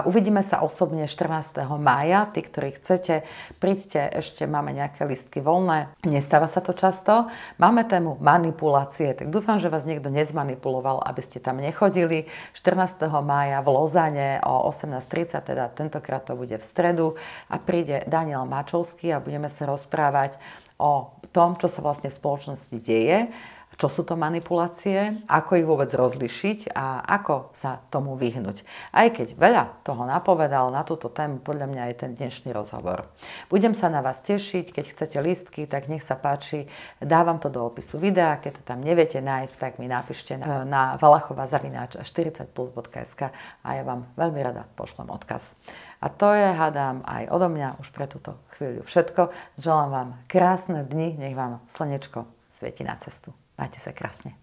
Uvidíme sa osobne 14. mája. Tí, ktorí chcete, príďte, ešte máme nejaké listky voľné. Nestáva sa to často. Máme tému manipulácie, tak dúfam, že vás niekto nezmanipuloval, aby ste tam nechodili. 14. mája v Lozane o 18:30, teda tentokrát to bude v stredu a príde Daniel Mačovský a budeme sa rozprávať o tom, čo sa vlastne v spoločnosti deje, čo sú to manipulácie, ako ich vôbec rozlišiť a ako sa tomu vyhnúť. Aj keď veľa toho napovedal na túto tému, podľa mňa je ten dnešný rozhovor. Budem sa na vás tešiť, keď chcete listky, tak nech sa páči, dávam to do opisu videa, keď to tam neviete nájsť, tak mi napíšte na valachova@40plus.sk a ja vám veľmi rada pošlem odkaz. A to je, hádam, aj odo mňa už pre túto chvíľu všetko. Želám vám krásne dni, nech vám slnečko svieti na cestu. Majte sa krásne.